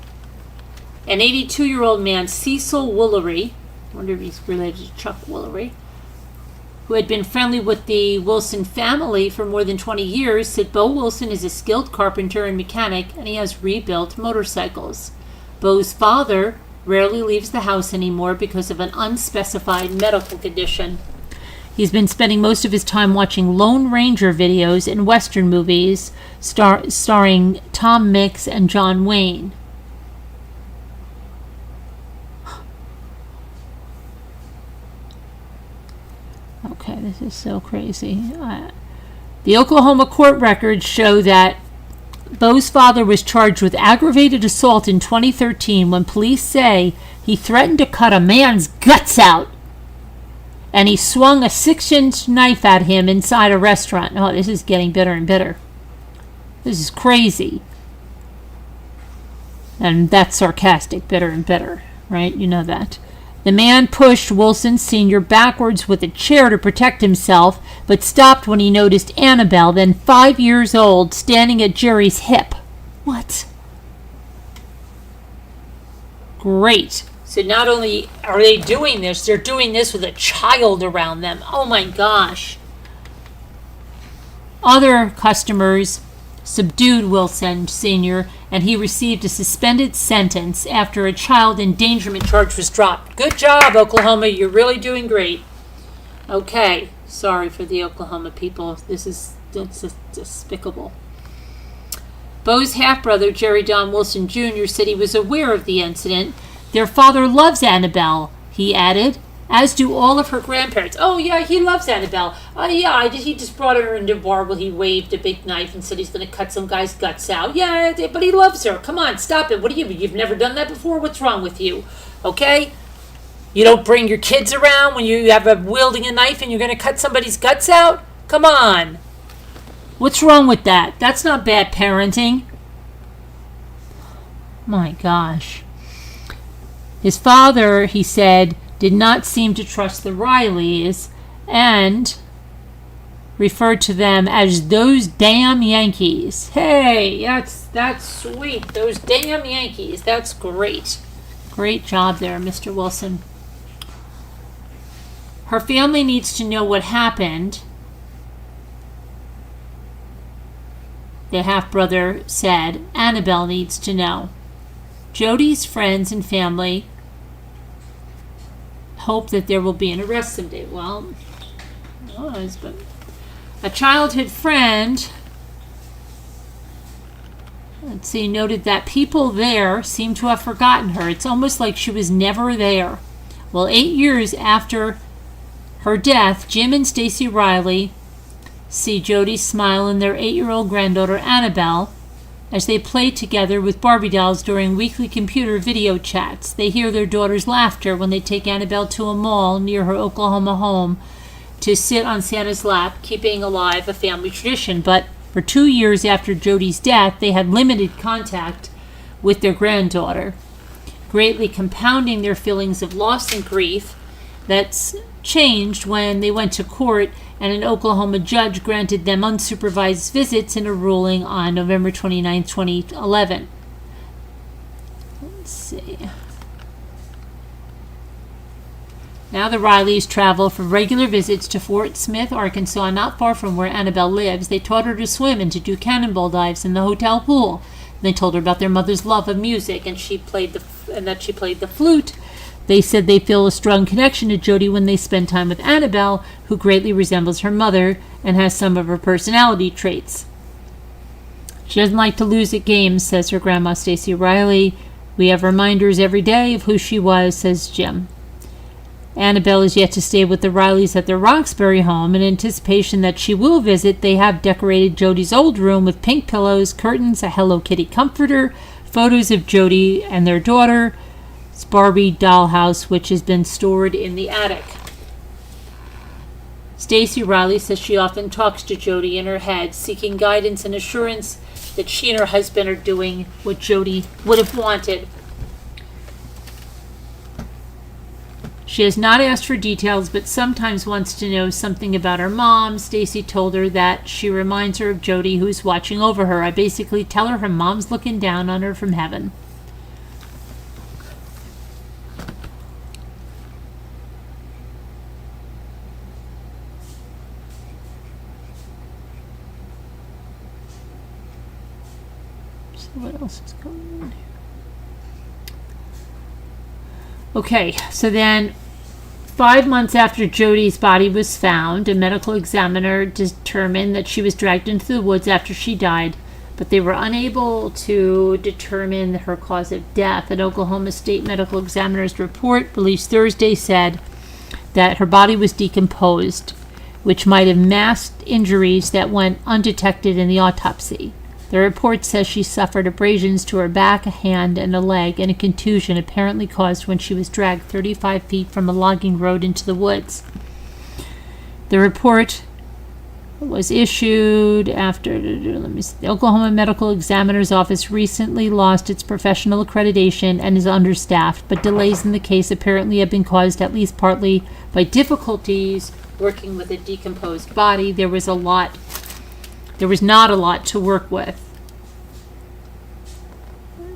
an 82-year-old man, Cecil Woolery, I wonder if he's related to Chuck Woolery, who had been friendly with the Wilson family for more than 20 years, said Bo Wilson is a skilled carpenter and mechanic, and he has rebuilt motorcycles. Bo's father rarely leaves the house anymore because of an unspecified medical condition. He's been spending most of his time watching Lone Ranger videos and Western movies starring Tom Mix and John Wayne. Okay, this is so crazy. The Oklahoma court records show that Bo's father was charged with aggravated assault in 2013 when police say he threatened to cut a man's guts out and he swung a 6-inch knife at him inside a restaurant. Oh, this is getting bitter and bitter. This is crazy. And that's sarcastic, bitter and bitter, right? You know that. The man pushed Wilson Sr. backwards with a chair to protect himself, but stopped when he noticed Annabelle, then 5 years old, standing at Jerry's hip. What? Great. So not only are they doing this, they're doing this with a child around them. Oh my gosh. Other customers subdued Wilson Sr., and he received a suspended sentence after a child endangerment charge was dropped. Good job, Oklahoma. You're really doing great. Okay. Sorry for the Oklahoma people. That's despicable. Bo's half-brother, Jerry Don Wilson Jr., said he was aware of the incident. Their father loves Annabelle, he added, as do all of her grandparents. Oh, yeah, he loves Annabelle. He just brought her into a bar while he waved a big knife and said he's going to cut some guy's guts out. Yeah, but he loves her. Come on, stop it. What do you've never done that before? What's wrong with you? Okay? You don't bring your kids around when you have wielding a knife and you're going to cut somebody's guts out? Come on. What's wrong with that? That's not bad parenting. My gosh. His father, he said, did not seem to trust the Rileys and referred to them as those damn Yankees. Hey, that's sweet. Those damn Yankees. That's great. Great job there, Mr. Wilson. Her family needs to know what happened, the half-brother said. Annabelle needs to know. Jody's friends and family hope that there will be an arrest someday. Well, it was, but a childhood friend, noted that people there seem to have forgotten her. It's almost like she was never there. Well, 8 years after her death, Jim and Stacy Rilee see Jody smile and their 8-year-old granddaughter Annabelle as they play together with Barbie dolls during weekly computer video chats. They hear their daughter's laughter when they take Annabelle to a mall near her Oklahoma home to sit on Santa's lap, keeping alive a family tradition. But for 2 years after Jody's death, they had limited contact with their granddaughter, greatly compounding their feelings of loss and grief. That's changed when they went to court and an Oklahoma judge granted them unsupervised visits in a ruling on November 29, 2011. Let's see. Now the Rileys travel for regular visits to Fort Smith, Arkansas, not far from where Annabelle lives. They taught her to swim and to do cannonball dives in the hotel pool. They told her about their mother's love of music, and that she played the flute. They said they feel a strong connection to Jody when they spend time with Annabelle, who greatly resembles her mother and has some of her personality traits. She doesn't like to lose at games, says her grandma, Stacy Rilee. We have reminders every day of who she was, says Jim. Annabelle is yet to stay with the Rileys at their Roxbury home. In anticipation that she will visit, they have decorated Jody's old room with pink pillows, curtains, a Hello Kitty comforter, photos of Jody and their daughter, Barbie dollhouse, which has been stored in the attic. Stacy Rilee says she often talks to Jody in her head, seeking guidance and assurance that she and her husband are doing what Jody would have wanted. She has not asked for details, but sometimes wants to know something about her mom. Stacy told her that she reminds her of Jody, who's watching over her. I basically tell her mom's looking down on her from heaven. What else is going on here? Okay, so then 5 months after Jody's body was found, a medical examiner determined that she was dragged into the woods after she died, but they were unable to determine her cause of death. An Oklahoma State medical examiner's report released Thursday said that her body was decomposed, which might have masked injuries that went undetected in the autopsy. The report says she suffered abrasions to her back, a hand, and a leg, and a contusion apparently caused when she was dragged 35 feet from a logging road into the woods. The report was issued after, the Oklahoma Medical Examiner's Office recently lost its professional accreditation and is understaffed, but delays in the case apparently have been caused at least partly by difficulties working with a decomposed body. There was not a lot to work with.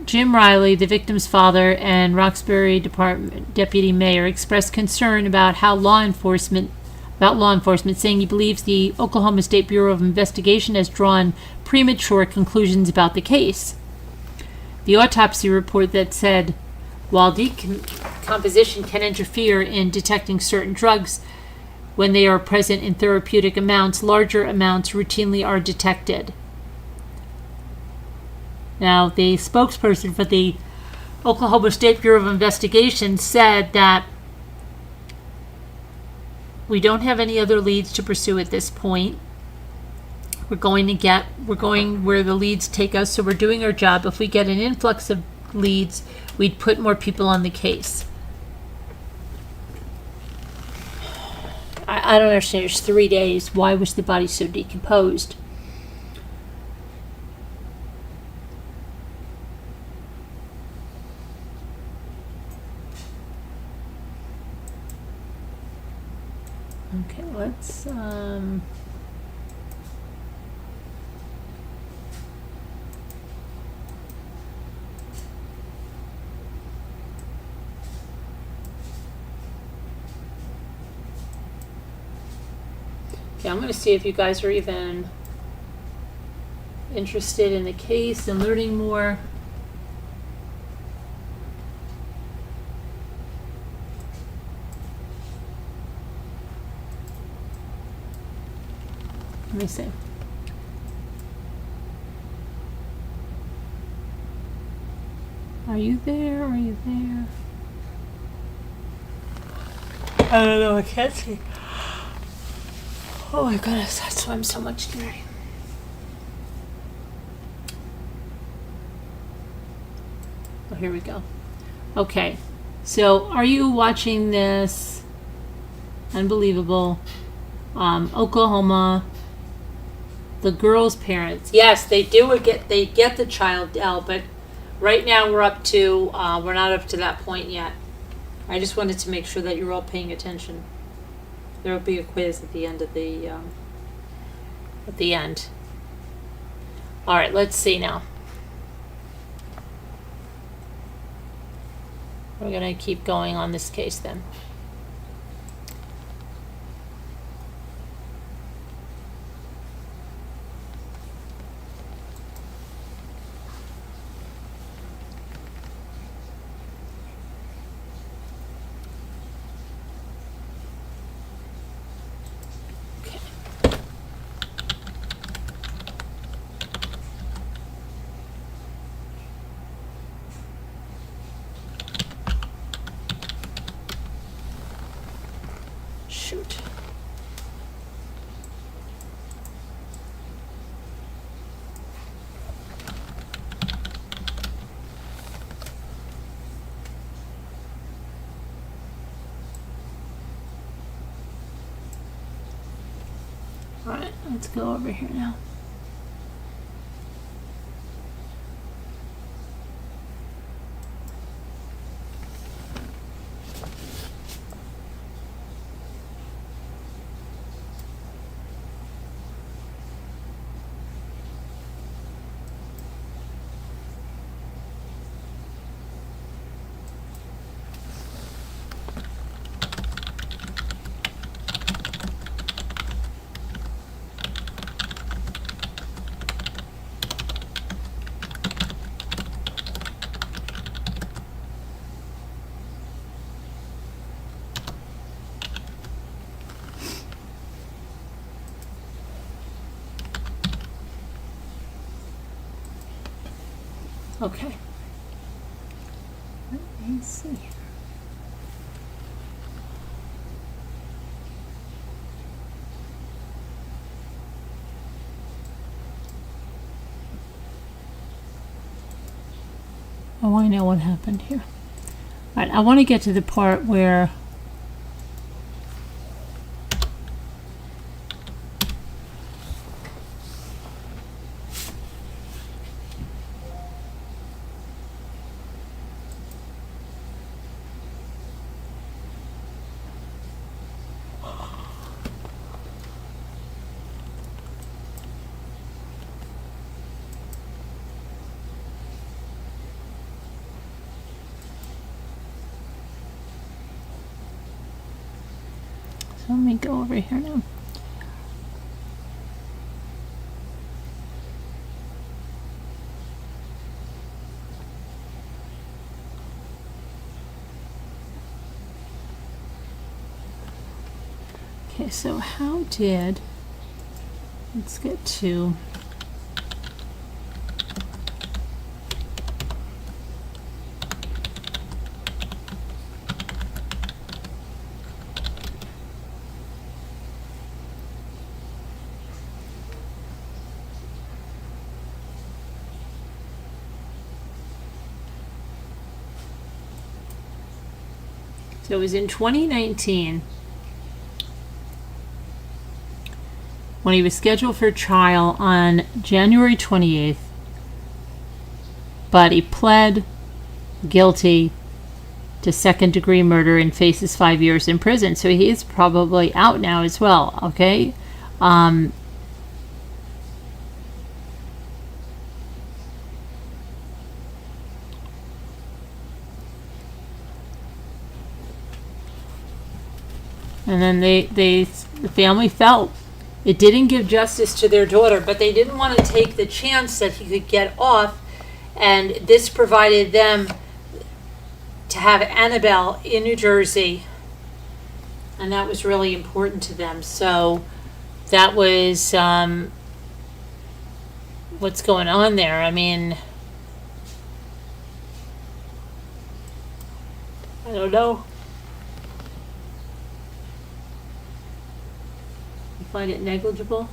Jim Rilee, the victim's father, and Roxbury Department Deputy Mayor expressed concern about law enforcement, saying he believes the Oklahoma State Bureau of Investigation has drawn premature conclusions about the case. The autopsy report that said, while decomposition can interfere in detecting certain drugs when they are present in therapeutic amounts, larger amounts routinely are detected. Now, the spokesperson for the Oklahoma State Bureau of Investigation said that we don't have any other leads to pursue at this point. We're going where the leads take us, so we're doing our job. If we get an influx of leads, we'd put more people on the case. I don't understand. There's 3 days. Why was the body so decomposed? Okay, let's okay, I'm going to see if you guys are even interested in the case and learning more. Let me see. Are you there? Are you there? I don't know. I can't see. Oh my goodness, I swim so much today. Oh, here we go. Okay, so are you watching this? Unbelievable. Oklahoma. The girl's parents. Yes, they get the child out, but right now we're not up to that point yet. I just wanted to make sure that you're all paying attention. There will be a quiz at the end of the end. All right, let's see now. We're going to keep going on this case then. shoot. All right, let's go over here now. Okay. Let me see. Oh, I know what happened here. All right, I want to get to the part where so let me go over here now. Okay, so how did, let's get to, so it was in 2019 when he was scheduled for trial on January 28th, but he pled guilty to second-degree murder and faces 5 years in prison. So he is probably out now as well, okay? And then the family felt it didn't give justice to their daughter, but they didn't want to take the chance that he could get off, and this provided them to have Annabelle in New Jersey, and that was really important to them. So that was what's going on there. I mean, I don't know. Find it negligible?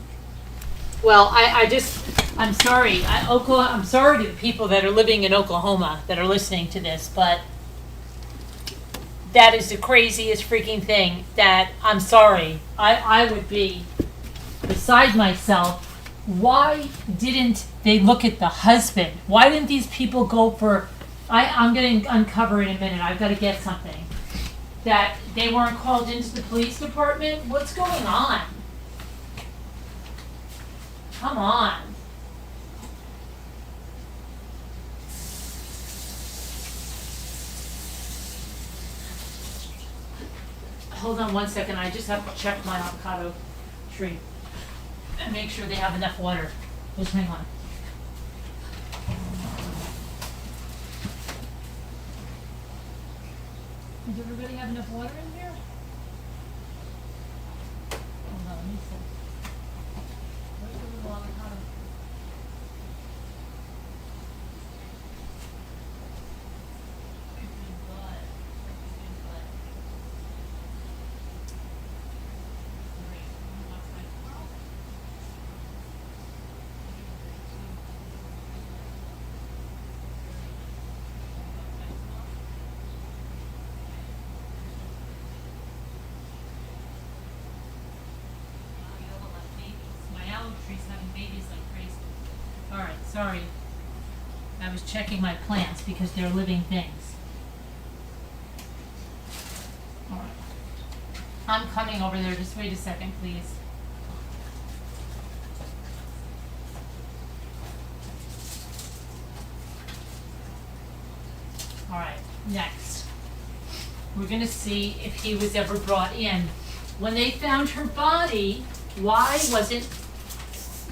Well, I'm sorry. I'm sorry to the people that are living in Oklahoma that are listening to this, but that is the craziest freaking thing that, I'm sorry. I would be beside myself. Why didn't they look at the husband? Why didn't these people go for, I'm going to uncover in a minute. I've got to get something. That they weren't called into the police department? What's going on? Come on. Hold on one second. I just have to check my avocado tree and make sure they have enough water. Just hang on. Does everybody have enough water in here? Hold on, let me see. Where's the little avocado? Sorry. I was checking my plants because they're living things. All right. I'm coming over there. Just wait a second, please. All right, next. We're going to see if he was ever brought in. When they found her body, why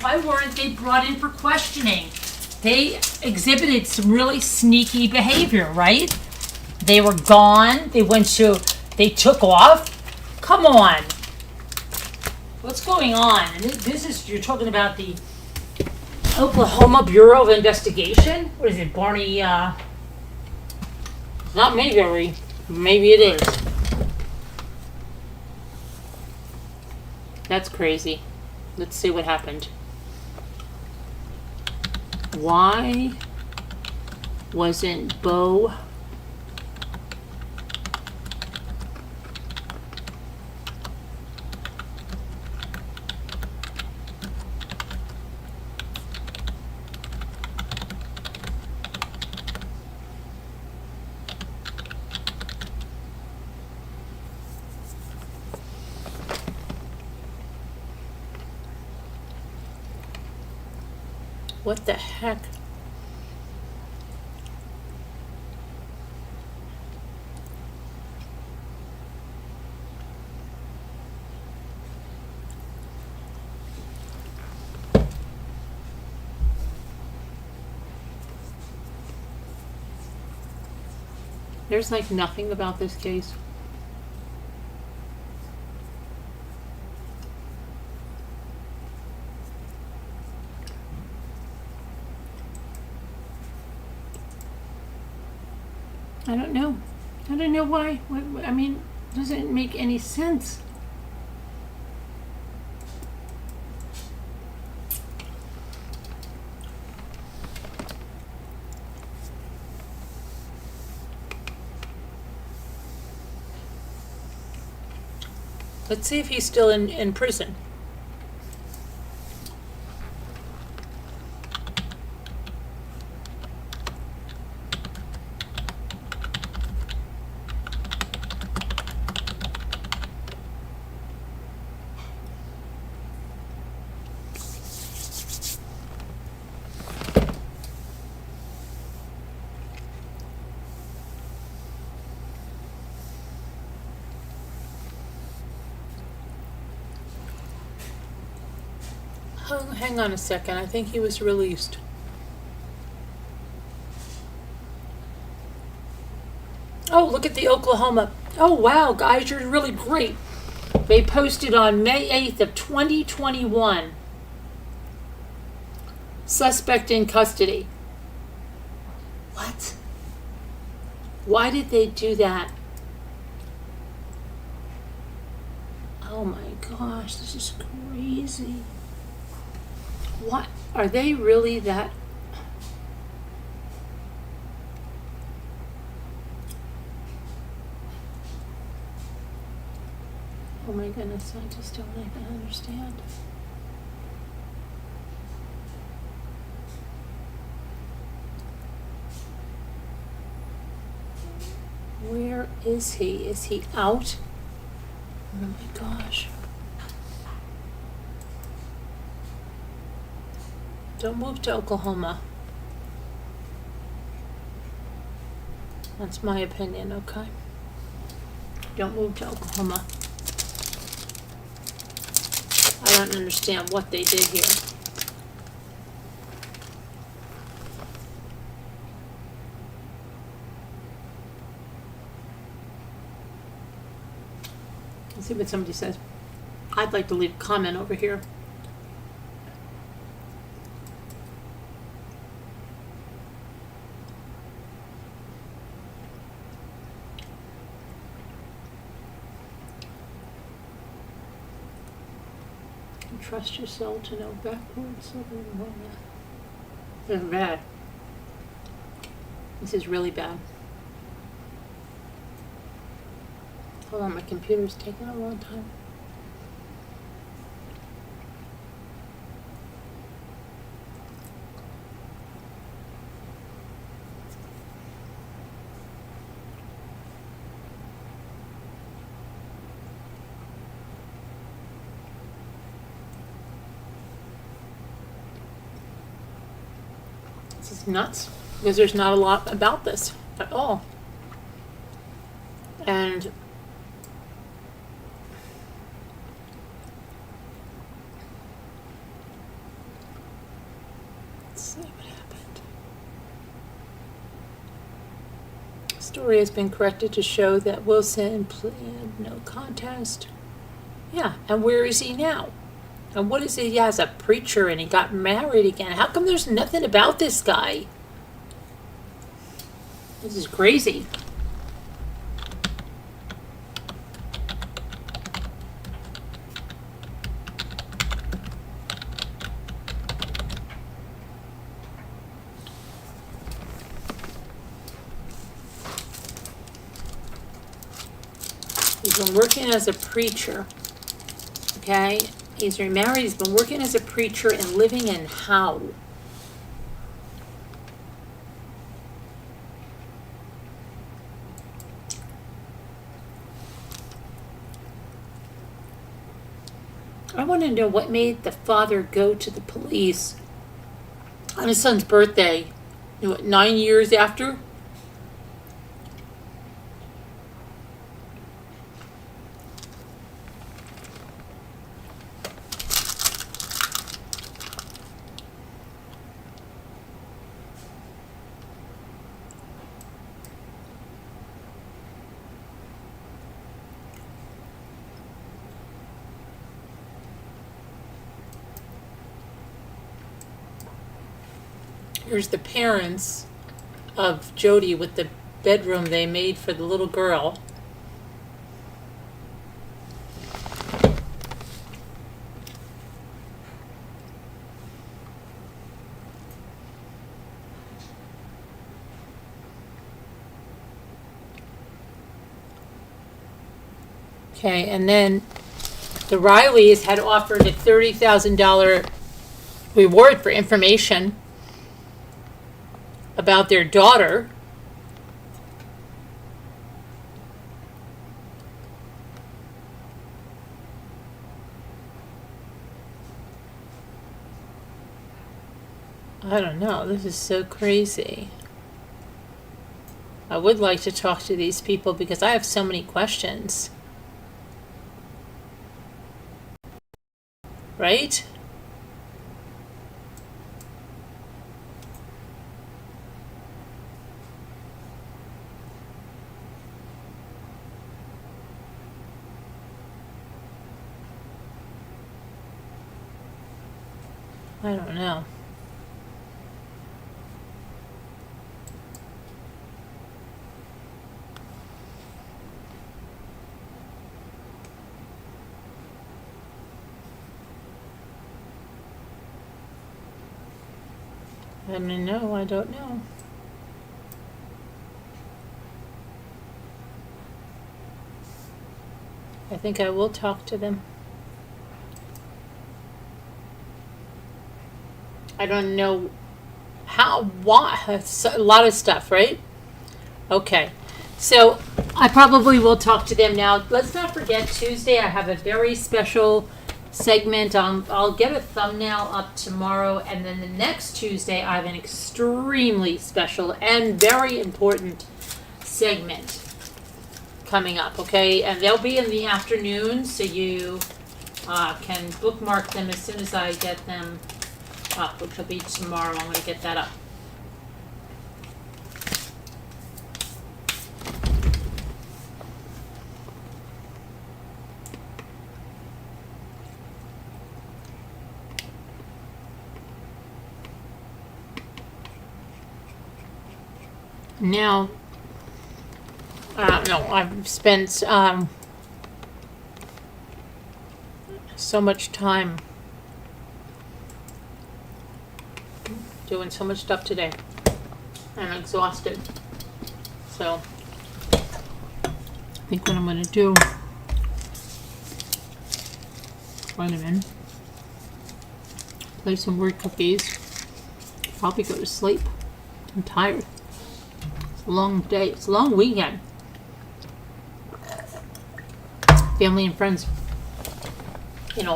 weren't they brought in for questioning? They exhibited some really sneaky behavior, right? They were gone. They took off. Come on. What's going on? And you're talking about the Oklahoma Bureau of Investigation? What is it, Barney, not Mayberry. Maybe it is. That's crazy. Let's see what happened. Why wasn't Bo What the heck? There's like nothing about this case. I don't know. I don't know why. I mean, doesn't make any sense. Let's see if he's still in prison. Hang on a second. I think he was released. Oh, look at the Oklahoma. Oh, wow, guys, you're really great. They posted on May 8th of 2021. Suspect in custody. What? Why did they do that? Oh my gosh, this is crazy. What? Are they really that? Oh my goodness, I just don't even understand. Where is he? Is he out? Oh my gosh. Don't move to Oklahoma. That's my opinion, okay? Don't move to Oklahoma. I don't understand what they did here. Let's see what somebody says. I'd like to leave a comment over here. Trust yourself to know backwards. This is bad. This is really bad. Hold on, my computer's taking a long time. This is nuts, because there's not a lot about this at all. And let's see what happened. The story has been corrected to show that Wilson pled no contest. Yeah, and where is he now? And what is he as a preacher, and he got married again? How come there's nothing about this guy? This is crazy. He's been working as a preacher. Okay? He's remarried. He's been working as a preacher and living in how? I want to know what made the father go to the police on his son's birthday, 9 years after? Here's the parents of Jody with the bedroom they made for the little girl. Okay, and then the Rileys had offered a $30,000 reward for information about their daughter. I don't know. This is so crazy. I would like to talk to these people because I have so many questions. Right? I don't know. I mean, no, I don't know. I think I will talk to them. I don't know how, why, it's a lot of stuff, right? Okay, so I probably will talk to them now. Let's not forget Tuesday I have a very special segment. I'll get a thumbnail up tomorrow, and then the next Tuesday I have an extremely special and very important segment coming up, okay? And they'll be in the afternoon, so you can bookmark them as soon as I get them up, which will be tomorrow. I'm going to get that up. Now, no, I've spent so much time doing so much stuff today. I'm exhausted. So, I think what I'm going to do, wait a minute, play some word cookies, probably go to sleep. I'm tired. It's a long day. It's a long weekend. Family and friends,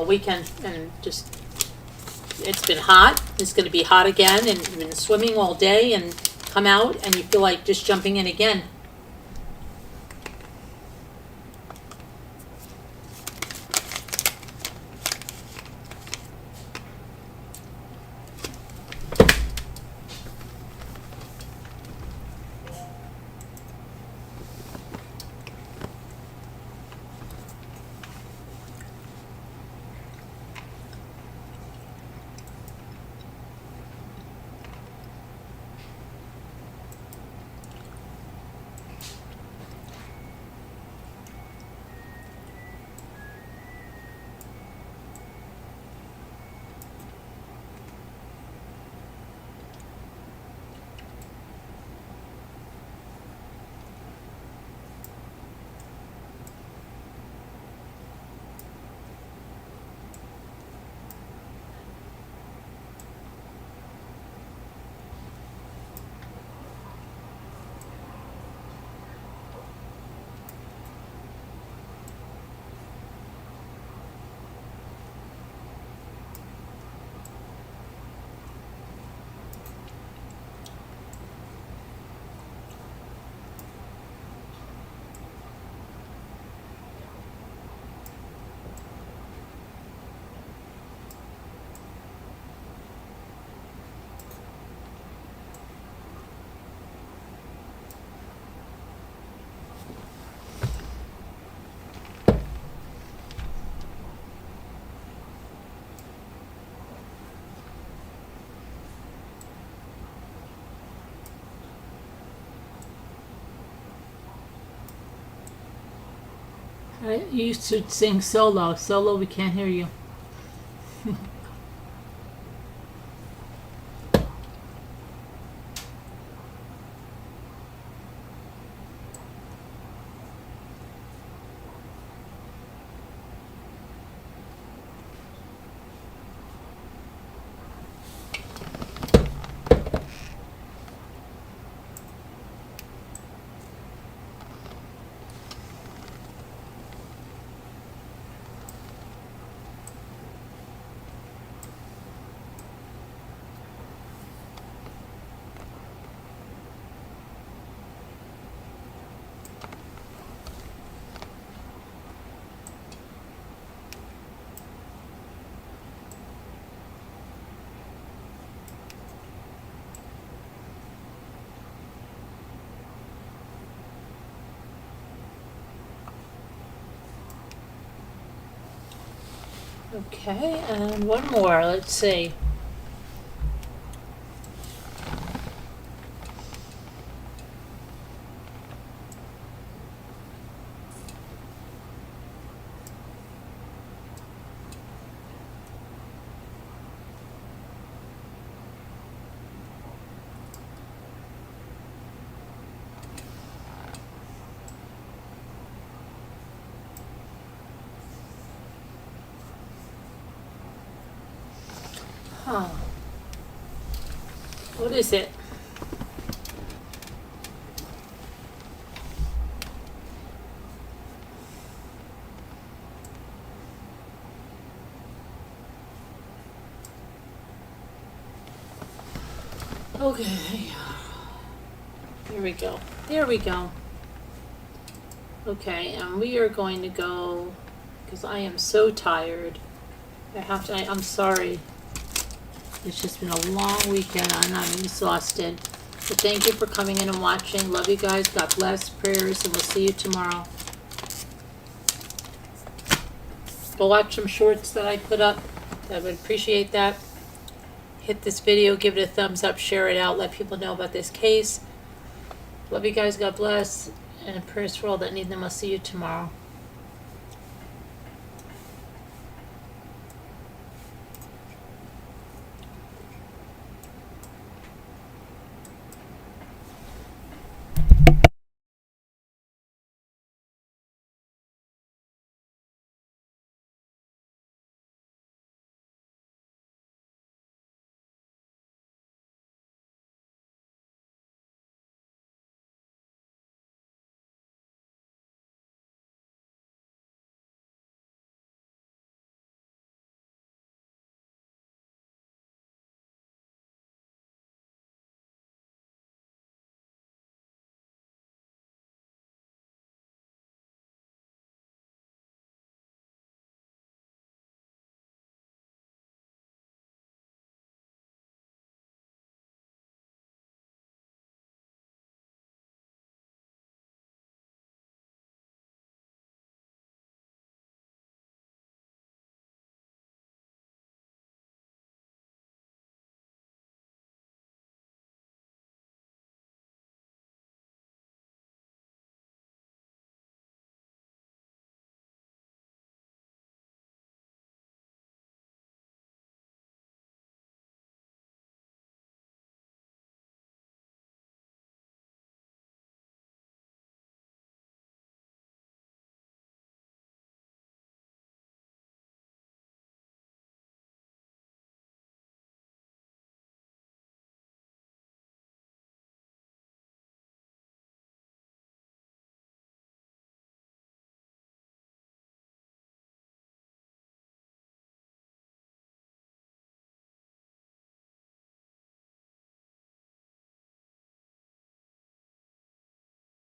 weekend, and just it's been hot, it's gonna be hot again, and you've been swimming all day and come out and you feel like just jumping in again. You should sing solo. Solo, we can't hear you. Okay, and one more. Let's see. Huh. What is it? Okay. Here we go. There we go. Okay, and we are going to go, because I am so tired. I'm sorry. It's just been a long weekend and I'm exhausted. So thank you for coming in and watching. Love you guys. God bless. Prayers, and we'll see you tomorrow. Go watch some shorts that I put up. I would appreciate that. Hit this video, give it a thumbs up, share it out, let people know about this case. Love you guys. God bless. And prayers for all that need them. I'll see you tomorrow.